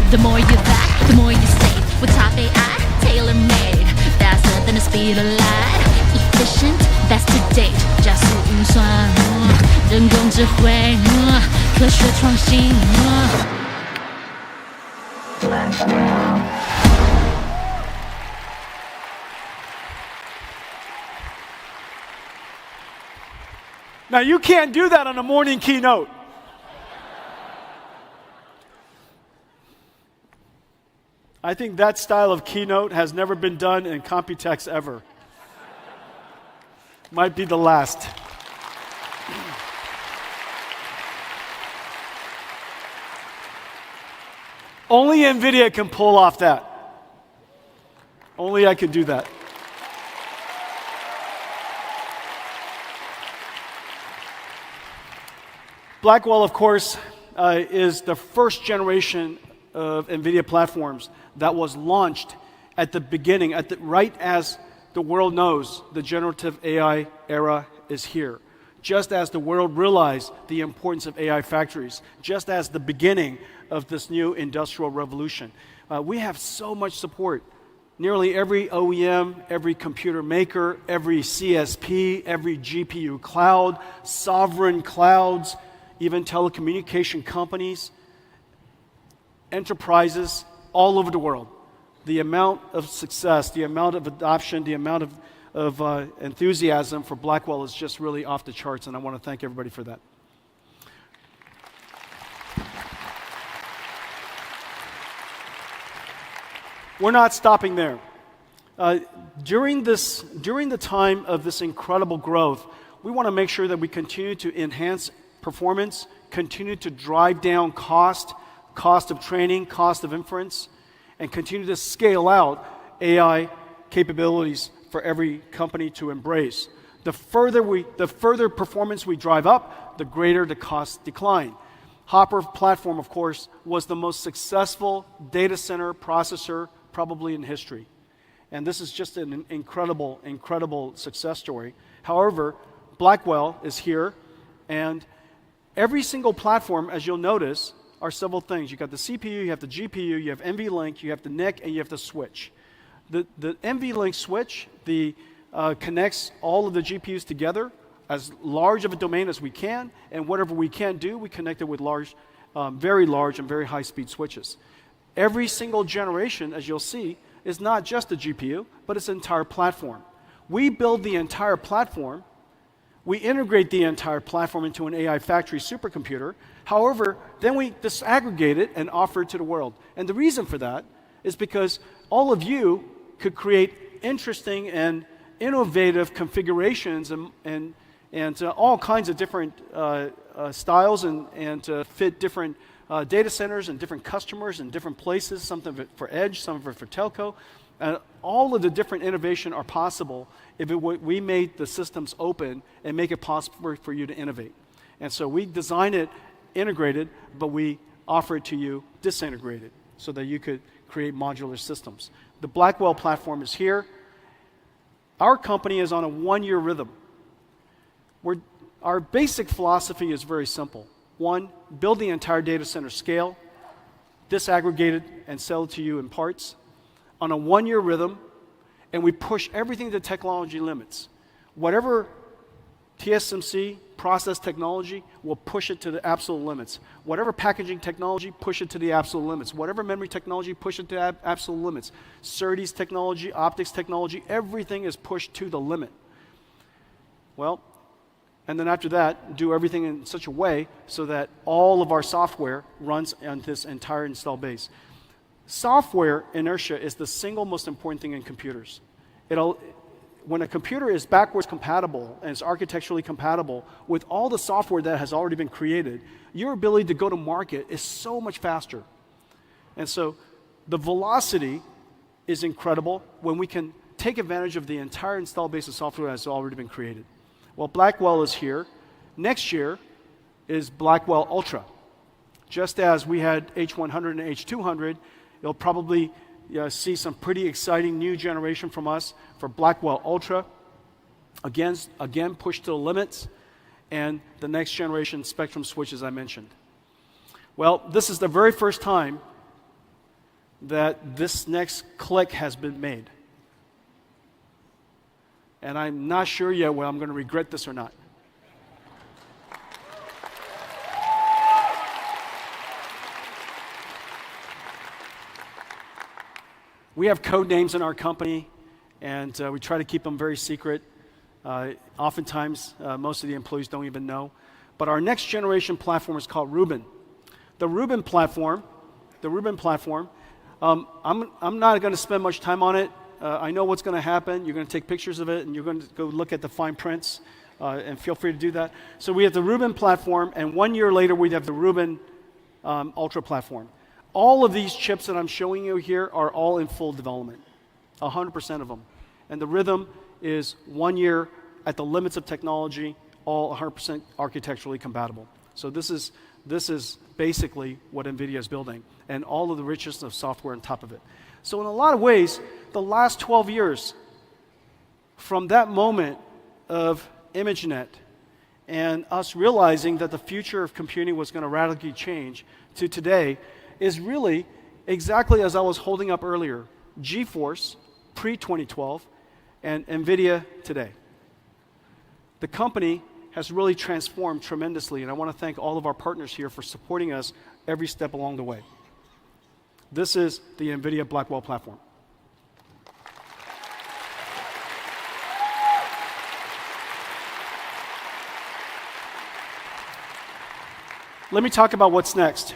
The more you buy, the more you save. With top AI, tailor-made, faster than the speed of light. Efficient, best to date. 加速运算，人工智慧，科学创新。Now, you can't do that on a morning keynote. I think that style of keynote has never been done in Computex ever. Might be the last. Only NVIDIA can pull off that. Only I can do that. Blackwell, of course, is the first generation of NVIDIA platforms that was launched at the beginning, right as the world knows the generative AI era is here. Just as the world realized the importance of AI factories, just as the beginning of this new industrial revolution. We have so much support. Nearly every OEM, every computer maker, every CSP, every GPU cloud, sovereign clouds, even telecommunication companies, enterprises all over the world. The amount of success, the amount of adoption, the amount of enthusiasm for Blackwell is just really off the charts, and I want to thank everybody for that. We're not stopping there. During the time of this incredible growth, we want to make sure that we continue to enhance performance, continue to drive down cost of training, cost of inference, and continue to scale out AI capabilities for every company to embrace. The further performance we drive up, the greater the cost decline. Hopper platform, of course, was the most successful data center processor probably in history. And this is just an incredible, incredible success story. However, Blackwell is here, and every single platform, as you'll notice, are several things. You got the CPU, you have the GPU, you have NVLink, you have the NIC, and you have the switch. The NVLink switch connects all of the GPUs together as large of a domain as we can, and whatever we can't do, we connect it with very large and very high-speed switches. Every single generation, as you'll see, is not just the GPU, but it's an entire platform. We build the entire platform. We integrate the entire platform into an AI factory supercomputer. However, then we disaggregate it and offer it to the world. And the reason for that is because all of you could create interesting and innovative configurations and all kinds of different styles and fit different data centers and different customers and different places, some of it for edge, some of it for telco. All of the different innovation are possible if we made the systems open and make it possible for you to innovate. And so we design it integrated, but we offer it to you disintegrated so that you could create modular systems. The Blackwell platform is here. Our company is on a one-year rhythm. Our basic philosophy is very simple. One, build the entire data center scale, disaggregate it, and sell it to you in parts on a one-year rhythm, and we push everything to technology limits. Whatever TSMC process technology, we'll push it to the absolute limits. Whatever packaging technology, push it to the absolute limits. Whatever memory technology, push it to absolute limits. SerDes technology, optics technology, everything is pushed to the limit. Well, and then after that, do everything in such a way so that all of our software runs on this entire install base. Software inertia is the single most important thing in computers. When a computer is backwards compatible and is architecturally compatible with all the software that has already been created, your ability to go to market is so much faster. And so the velocity is incredible when we can take advantage of the entire install base of software that has already been created. Well, Blackwell is here. Next year is Blackwell Ultra. Just as we had H100 and H200, you'll probably see some pretty exciting new generation from us for Blackwell Ultra. Again, pushed to the limits, and the next generation Spectrum switches I mentioned. Well, this is the very first time that this next click has been made. And I'm not sure yet whether I'm going to regret this or not. We have code names in our company, and we try to keep them very secret. Oftentimes, most of the employees don't even know. But our next generation platform is called Rubin. The Rubin platform, I'm not going to spend much time on it. I know what's going to happen. You're going to take pictures of it, and you're going to go look at the fine prints, and feel free to do that. So we have the Rubin platform, and 1 year later, we'd have the Rubin Ultra platform. All of these chips that I'm showing you here are all in full development, 100% of them. And the rhythm is 1 year at the limits of technology, all 100% architecturally compatible. So this is basically what NVIDIA is building, and all of the richness of software on top of it. So in a lot of ways, the last 12 years, from that moment of ImageNet and us realizing that the future of computing was going to radically change to today, is really exactly as I was holding up earlier, GeForce pre-2012 and NVIDIA today. The company has really transformed tremendously, and I want to thank all of our partners here for supporting us every step along the way. This is the NVIDIA Blackwell platform. Let me talk about what's next.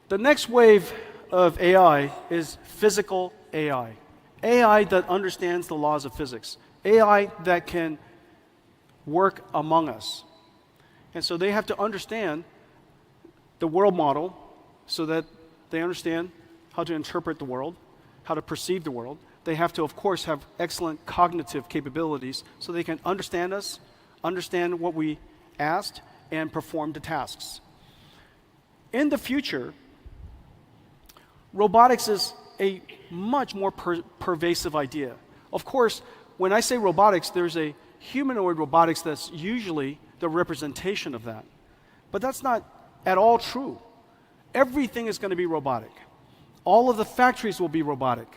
The next wave of AI is physical AI. AI that understands the laws of physics. AI that can work among us. And so they have to understand the world model so that they understand how to interpret the world, how to perceive the world. They have to, of course, have excellent cognitive capabilities so they can understand us, understand what we asked, and perform the tasks. In the future, robotics is a much more pervasive idea. Of course, when I say robotics, there's a humanoid robotics that's usually the representation of that. But that's not at all true. Everything is going to be robotic. All of the factories will be robotic.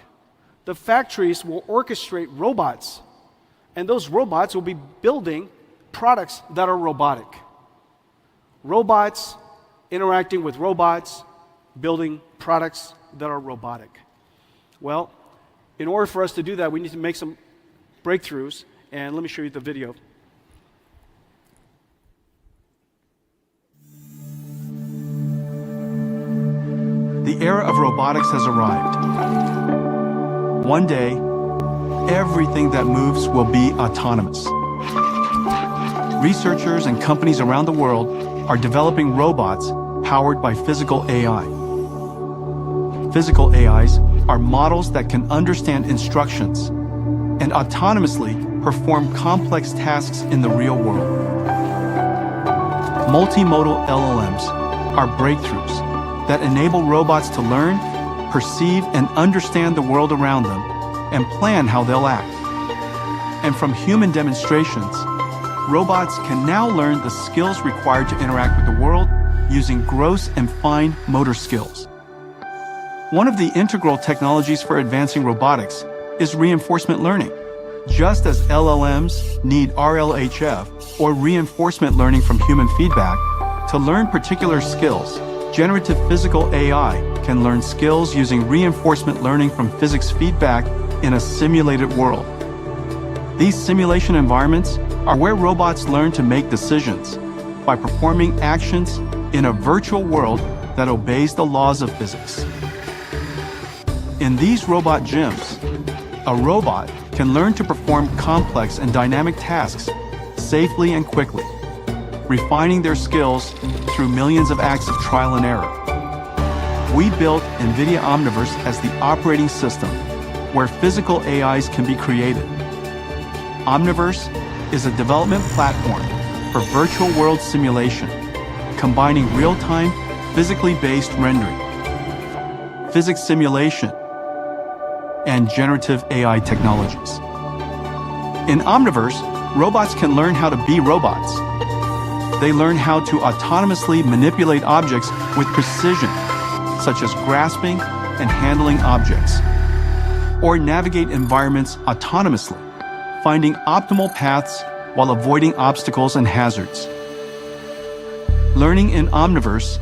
The factories will orchestrate robots, and those robots will be building products that are robotic. Robots interacting with robots, building products that are robotic. Well, in order for us to do that, we need to make some breakthroughs, and let me show you the video. The era of robotics has arrived. One day, everything that moves will be autonomous. Researchers and companies around the world are developing robots powered by physical AI. Physical AIs are models that can understand instructions and autonomously perform complex tasks in the real world. Multimodal LLMs are breakthroughs that enable robots to learn, perceive, and understand the world around them and plan how they'll act. And from human demonstrations, robots can now learn the skills required to interact with the world using gross and fine motor skills. One of the integral technologies for advancing robotics is reinforcement learning. Just as LLMs need RLHF, or reinforcement learning from human feedback, to learn particular skills, generative physical AI can learn skills using reinforcement learning from physics feedback in a simulated world. These simulation environments are where robots learn to make decisions by performing actions in a virtual world that obeys the laws of physics. In these robot gyms, a robot can learn to perform complex and dynamic tasks safely and quickly, refining their skills through millions of acts of trial and error. We built NVIDIA Omniverse as the operating system where physical AIs can be created. Omniverse is a development platform for virtual world simulation, combining real-time, physically based rendering, physics simulation, and generative AI technologies. In Omniverse, robots can learn how to be robots. They learn how to autonomously manipulate objects with precision, such as grasping and handling objects, or navigate environments autonomously, finding optimal paths while avoiding obstacles and hazards. Learning in Omniverse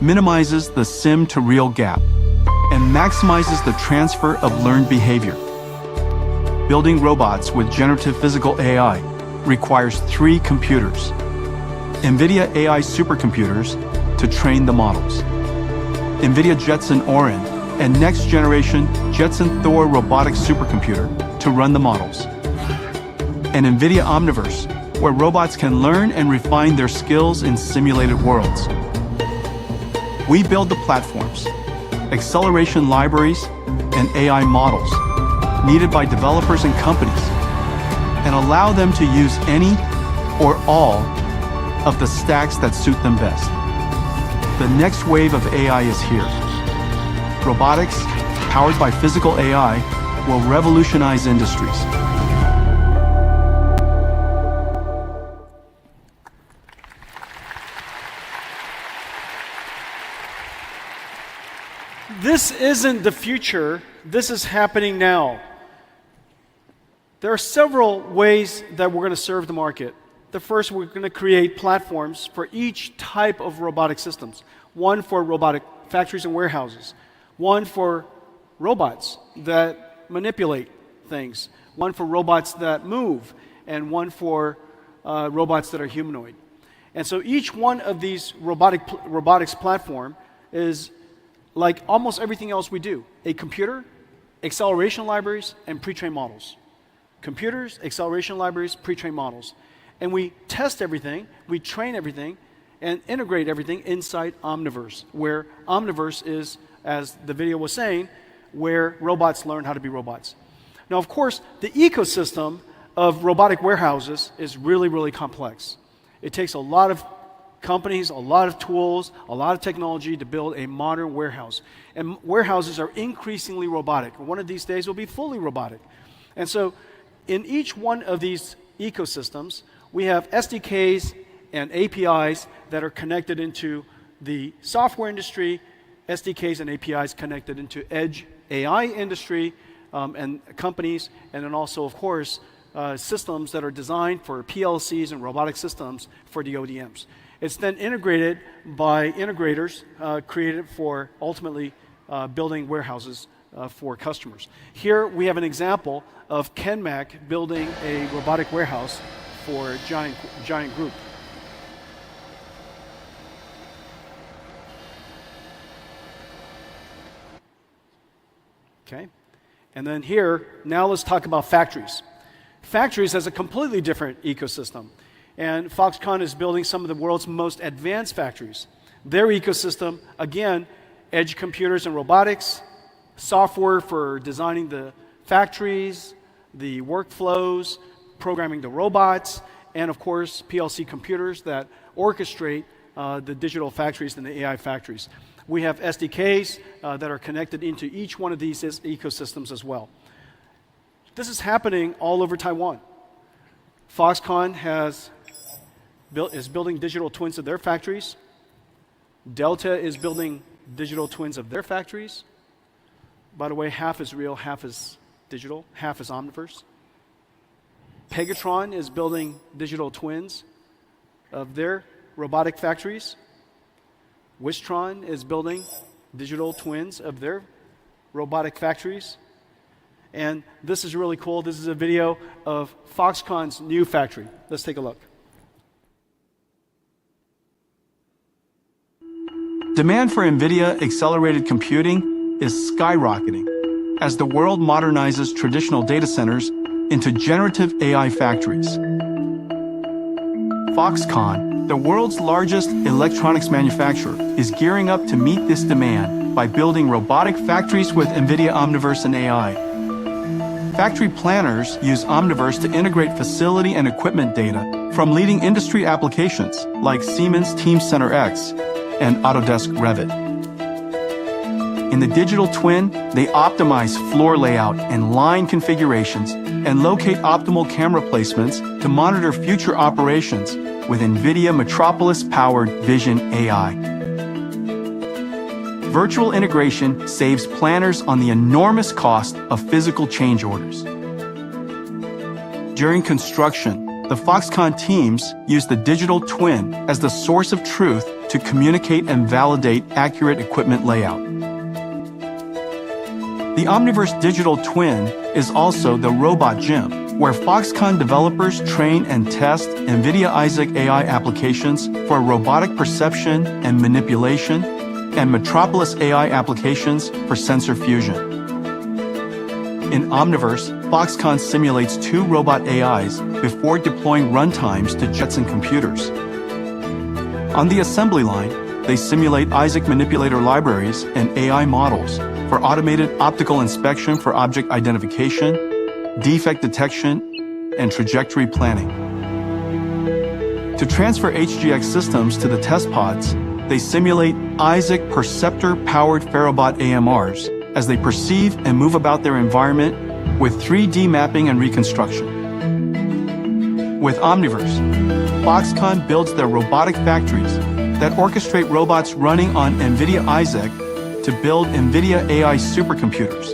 minimizes the sim-to-real gap and maximizes the transfer of learned behavior. Building robots with generative physical AI requires 3 computers: NVIDIA AI supercomputers to train the models, NVIDIA Jetson Orin and next-generation Jetson Thor robotics supercomputer to run the models, and NVIDIA Omniverse, where robots can learn and refine their skills in simulated worlds. We build the platforms, acceleration libraries, and AI models needed by developers and companies, and allow them to use any or all of the stacks that suit them best. The next wave of AI is here. Robotics, powered by physical AI, will revolutionize industries. This isn't the future, this is happening now. There are several ways that we're going to serve the market. The first, we're going to create platforms for each type of robotic systems. One for robotic factories and warehouses. One for robots that manipulate things. One for robots that move. And one for robots that are humanoid. And so each one of these robotics platform is like almost everything else we do. A computer, acceleration libraries, and pre-trained models. Computers, acceleration libraries, pre-trained models. And we test everything, we train everything, and integrate everything inside Omniverse, where Omniverse is, as the video was saying, where robots learn how to be robots. Now, of course, the ecosystem of robotic warehouses is really, really complex. It takes a lot of companies, a lot of tools, a lot of technology to build a modern warehouse. And warehouses are increasingly robotic. One of these days will be fully robotic. And so in each one of these ecosystems, we have SDKs and APIs that are connected into the software industry, SDKs and APIs connected into edge AI industry and companies, and then also, of course, systems that are designed for PLCs and robotic systems for the ODMs. It's then integrated by integrators created for ultimately building warehouses for customers. Here we have an example of Kenmac building a robotic warehouse for Giant Group. Okay, and then here, now let's talk about factories. Factories has a completely different ecosystem. And Foxconn is building some of the world's most advanced factories. Their ecosystem, again, edge computers and robotics, software for designing the factories, the workflows, programming the robots, and of course, PLC computers that orchestrate the digital factories and the AI factories. We have SDKs that are connected into each one of these ecosystems as well. This is happening all over Taiwan. Foxconn is building digital twins of their factories. Delta is building digital twins of their factories. By the way, half is real, half is digital, half is Omniverse. Pegatron is building digital twins of their robotic factories. Wistron is building digital twins of their robotic factories. And this is really cool. This is a video of Foxconn's new factory. Let's take a look. Demand for NVIDIA accelerated computing is skyrocketing as the world modernizes traditional data centers into generative AI factories. Foxconn, the world's largest electronics manufacturer, is gearing up to meet this demand by building robotic factories with NVIDIA Omniverse and AI. Factory planners use Omniverse to integrate facility and equipment data from leading industry applications like Siemens Teamcenter X and Autodesk Revit. In the digital twin, they optimize floor layout and line configurations and locate optimal camera placements to monitor future operations with NVIDIA Metropolis-powered Vision AI. Virtual integration saves planners on the enormous cost of physical change orders. During construction, the Foxconn teams use the digital twin as the source of truth to communicate and validate accurate equipment layout. The Omniverse digital twin is also the robot gym, where Foxconn developers train and test NVIDIA Isaac AI applications for robotic perception and manipulation, and Metropolis AI applications for sensor fusion. In Omniverse, Foxconn simulates 2 robot AIs before deploying runtimes to Jetson computers. On the assembly line, they simulate Isaac manipulator libraries and AI models for automated optical inspection for object identification, defect detection, and trajectory planning. To transfer HGX systems to the test pods, they simulate Isaac perceptor-powered Ferrobot AMRs as they perceive and move about their environment with 3D mapping and reconstruction. With Omniverse, Foxconn builds their robotic factories that orchestrate robots running on NVIDIA Isaac to build NVIDIA AI supercomputers,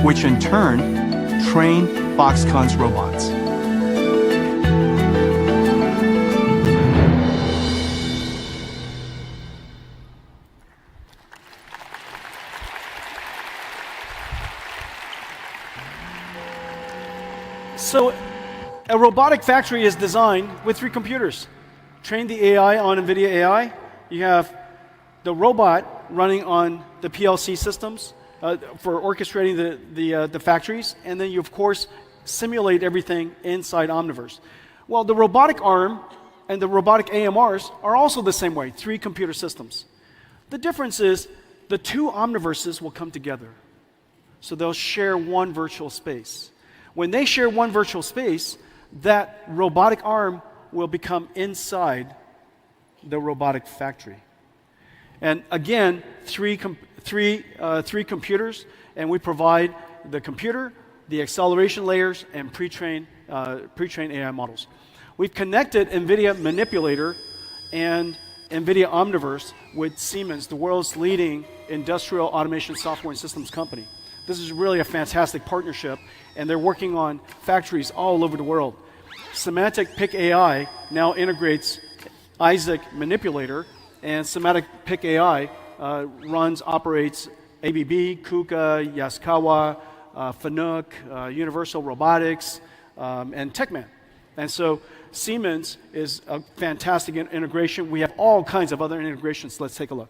which in turn train Foxconn's robots. So, a robotic factory is designed with 3 computers. Train the AI on NVIDIA AI. You have the robot running on the PLC systems for orchestrating the factories, and then you, of course, simulate everything inside Omniverse. Well, the robotic arm and the robotic AMRs are also the same way, 3 computer systems. The difference is the 2 Omniverses will come together. So they'll share one virtual space. When they share one virtual space, that robotic arm will become inside the robotic factory. And again, three computers, and we provide the computer, the acceleration layers, and pre-trained AI models. We've connected NVIDIA Manipulator and NVIDIA Omniverse with Siemens, the world's leading industrial automation software and systems company. This is really a fantastic partnership, and they're working on factories all over the world. Semantic Pick AI now integrates Isaac Manipulator, and Semantic Pick AI operates ABB, KUKA, Yaskawa, Fanuc, Universal Robotics, and TechMan. And so Siemens is a fantastic integration. We have all kinds of other integrations. Let's take a look.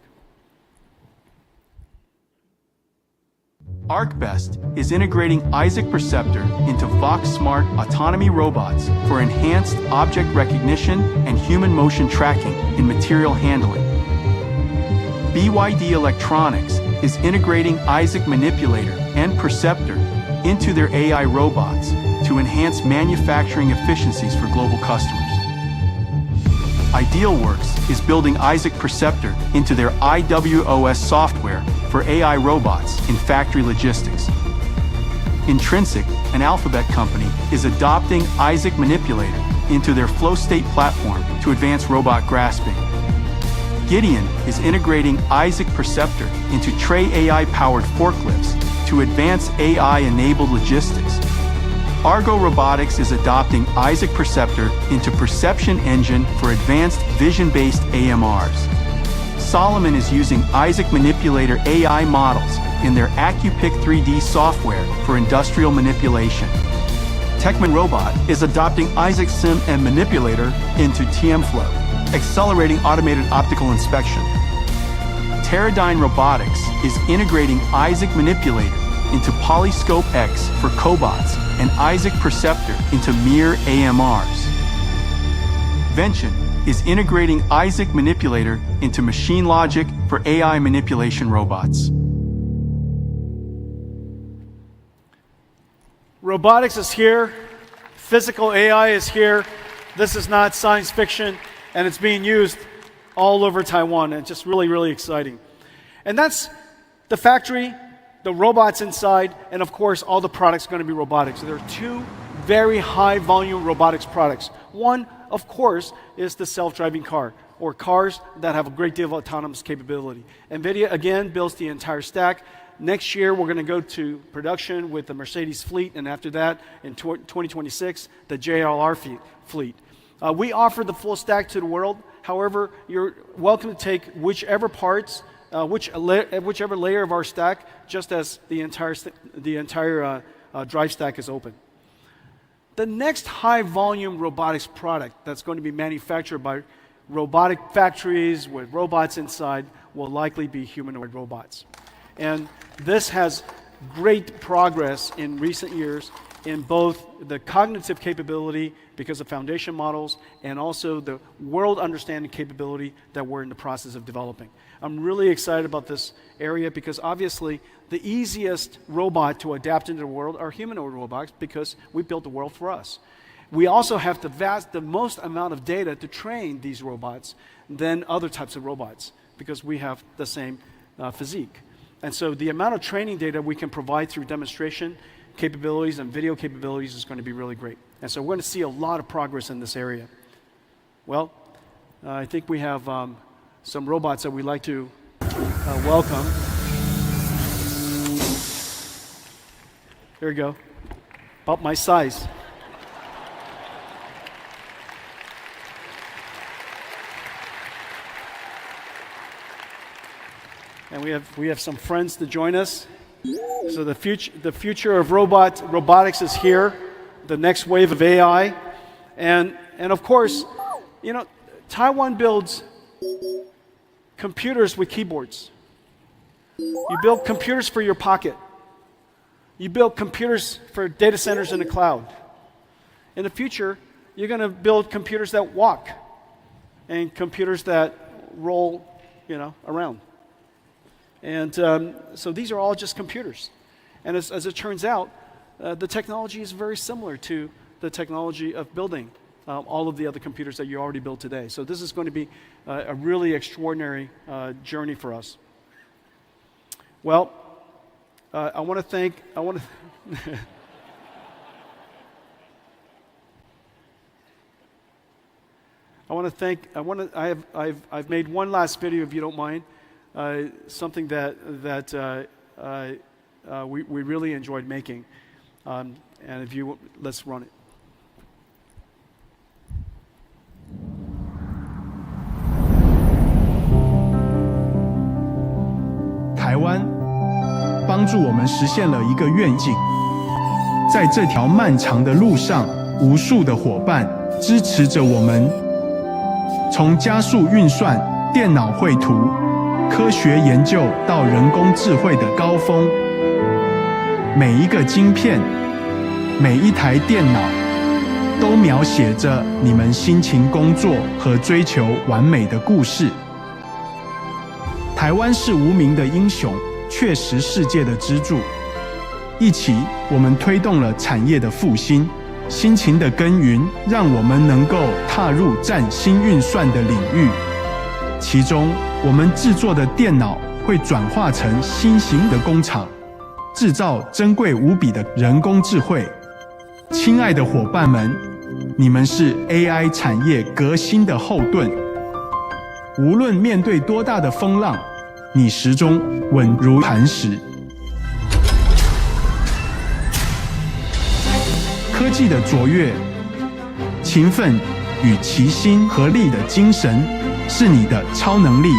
ArcBest is integrating Isaac Perceptor into VoxSmart autonomy robots for enhanced object recognition and human motion tracking in material handling. BYD Electronics is integrating Isaac Manipulator and Perceptor into their AI robots to enhance manufacturing efficiencies for global customers. Idealworks is building Isaac Perceptor into their IWOS software for AI robots in factory logistics. Intrinsic, an Alphabet company, is adopting Isaac Manipulator into their flow state platform to advance robot grasping. Gideon is integrating Isaac Perceptor into Tray AI-powered forklifts to advance AI-enabled logistics. Argo Robotics is adopting Isaac Perceptor into Perception Engine for advanced vision-based AMRs. Solomon is using Isaac Manipulator AI models in their AccuPick 3D software for industrial manipulation. Techman Robot is adopting Isaac Sim and Manipulator into TMFlow, accelerating automated optical inspection. Teradyne Robotics is integrating Isaac Manipulator into Polyscope X for cobots and Isaac Perceptor into Mir AMRs. Vention is integrating Isaac Manipulator into Machine Logic for AI manipulation robots. Robotics is here. Physical AI is here. This is not science fiction, and it's being used all over Taiwan, and it's just really, really exciting. And that's the factory, the robots inside, and of course, all the products are going to be robotics. So there are two very high volume robotics products. One, of course, is the self-driving car, or cars that have a great deal of autonomous capability. NVIDIA, again, builds the entire stack. Next year, we're going to go to production with the Mercedes fleet, and after that, in 2026, the JLR fleet. We offer the full stack to the world. However, you're welcome to take whichever parts, whichever layer of our stack, just as the entire drive stack is open. The next high-volume robotics product that's going to be manufactured by robotic factories with robots inside will likely be humanoid robots. And this has great progress in recent years in both the cognitive capability because of foundation models and also the world understanding capability that we're in the process of developing. I'm really excited about this area because obviously the easiest robot to adapt into the world are humanoid robots because we built the world for us. We also have the most amount of data to train these robots than other types of robots because we have the same physique. And so the amount of training data we can provide through demonstration capabilities and video capabilities is going to be really great. And so we're going to see a lot of progress in this area. Well, I think we have some robots that we'd like to welcome. Here we go. About my size. And we have some friends to join us. So the future of robotics is here. The next wave of AI, and of course, you know, Taiwan builds computers with keyboards. You build computers for your pocket. You build computers for data centers in the cloud. In the future, you're going to build computers that walk and computers that roll, you know, around. And so these are all just computers. And as it turns out, the technology is very similar to the technology of building all of the other computers that you already built today. So this is going to be a really extraordinary journey for us. Well, I want to thank. I've made one last video, if you don't mind. Something that we really enjoyed making, and if you let's run it. 台湾帮助我们实现了一个愿景，在这条漫长的路上，无数的伙伴支持着我们，从加速运算、电脑绘图、科学研究到人工智慧的高峰，每一个晶片，每一台电脑，都描写着你们辛勤工作和追求完美的故事。台湾是无名的英雄，却是世界的支柱。一起，我们推动了产业的复兴，辛勤的耕耘，让我们能够踏入崭新运算的领域。其中，我们制作的电脑会转化成新型的工厂，制造珍贵无比的人工智慧。亲爱的伙伴们，你们是 AI 产业革新的后盾。无论面对多大的风浪，你始终稳如磐石。科技的卓越、勤奋与齐心合力的精神，是你的超能力。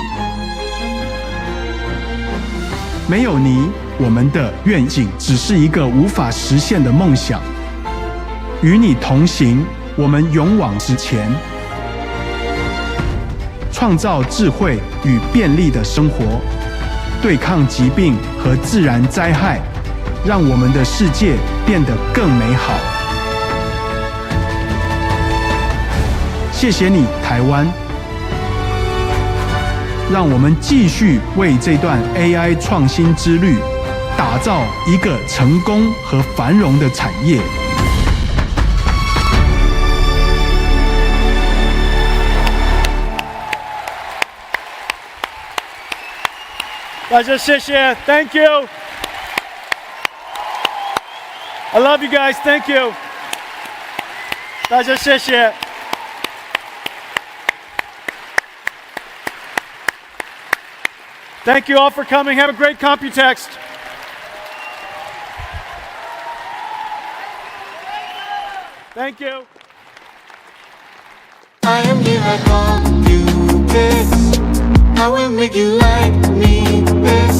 没有你，我们的愿景只是一个无法实现的梦想。与你同行，我们勇往直前，创造智慧与便利的生活，对抗疾病和自然灾害，让我们的世界变得更美好。谢谢你，台湾。让我们继续为这段 AI 创新之旅，打造一个成功和繁荣的产业。大家谢谢 ，Thank you. I love you guys. Thank you. 大家谢谢。Thank you all for coming. Have a great Computex. Thank you. I am here at Computex. I will make you like me best.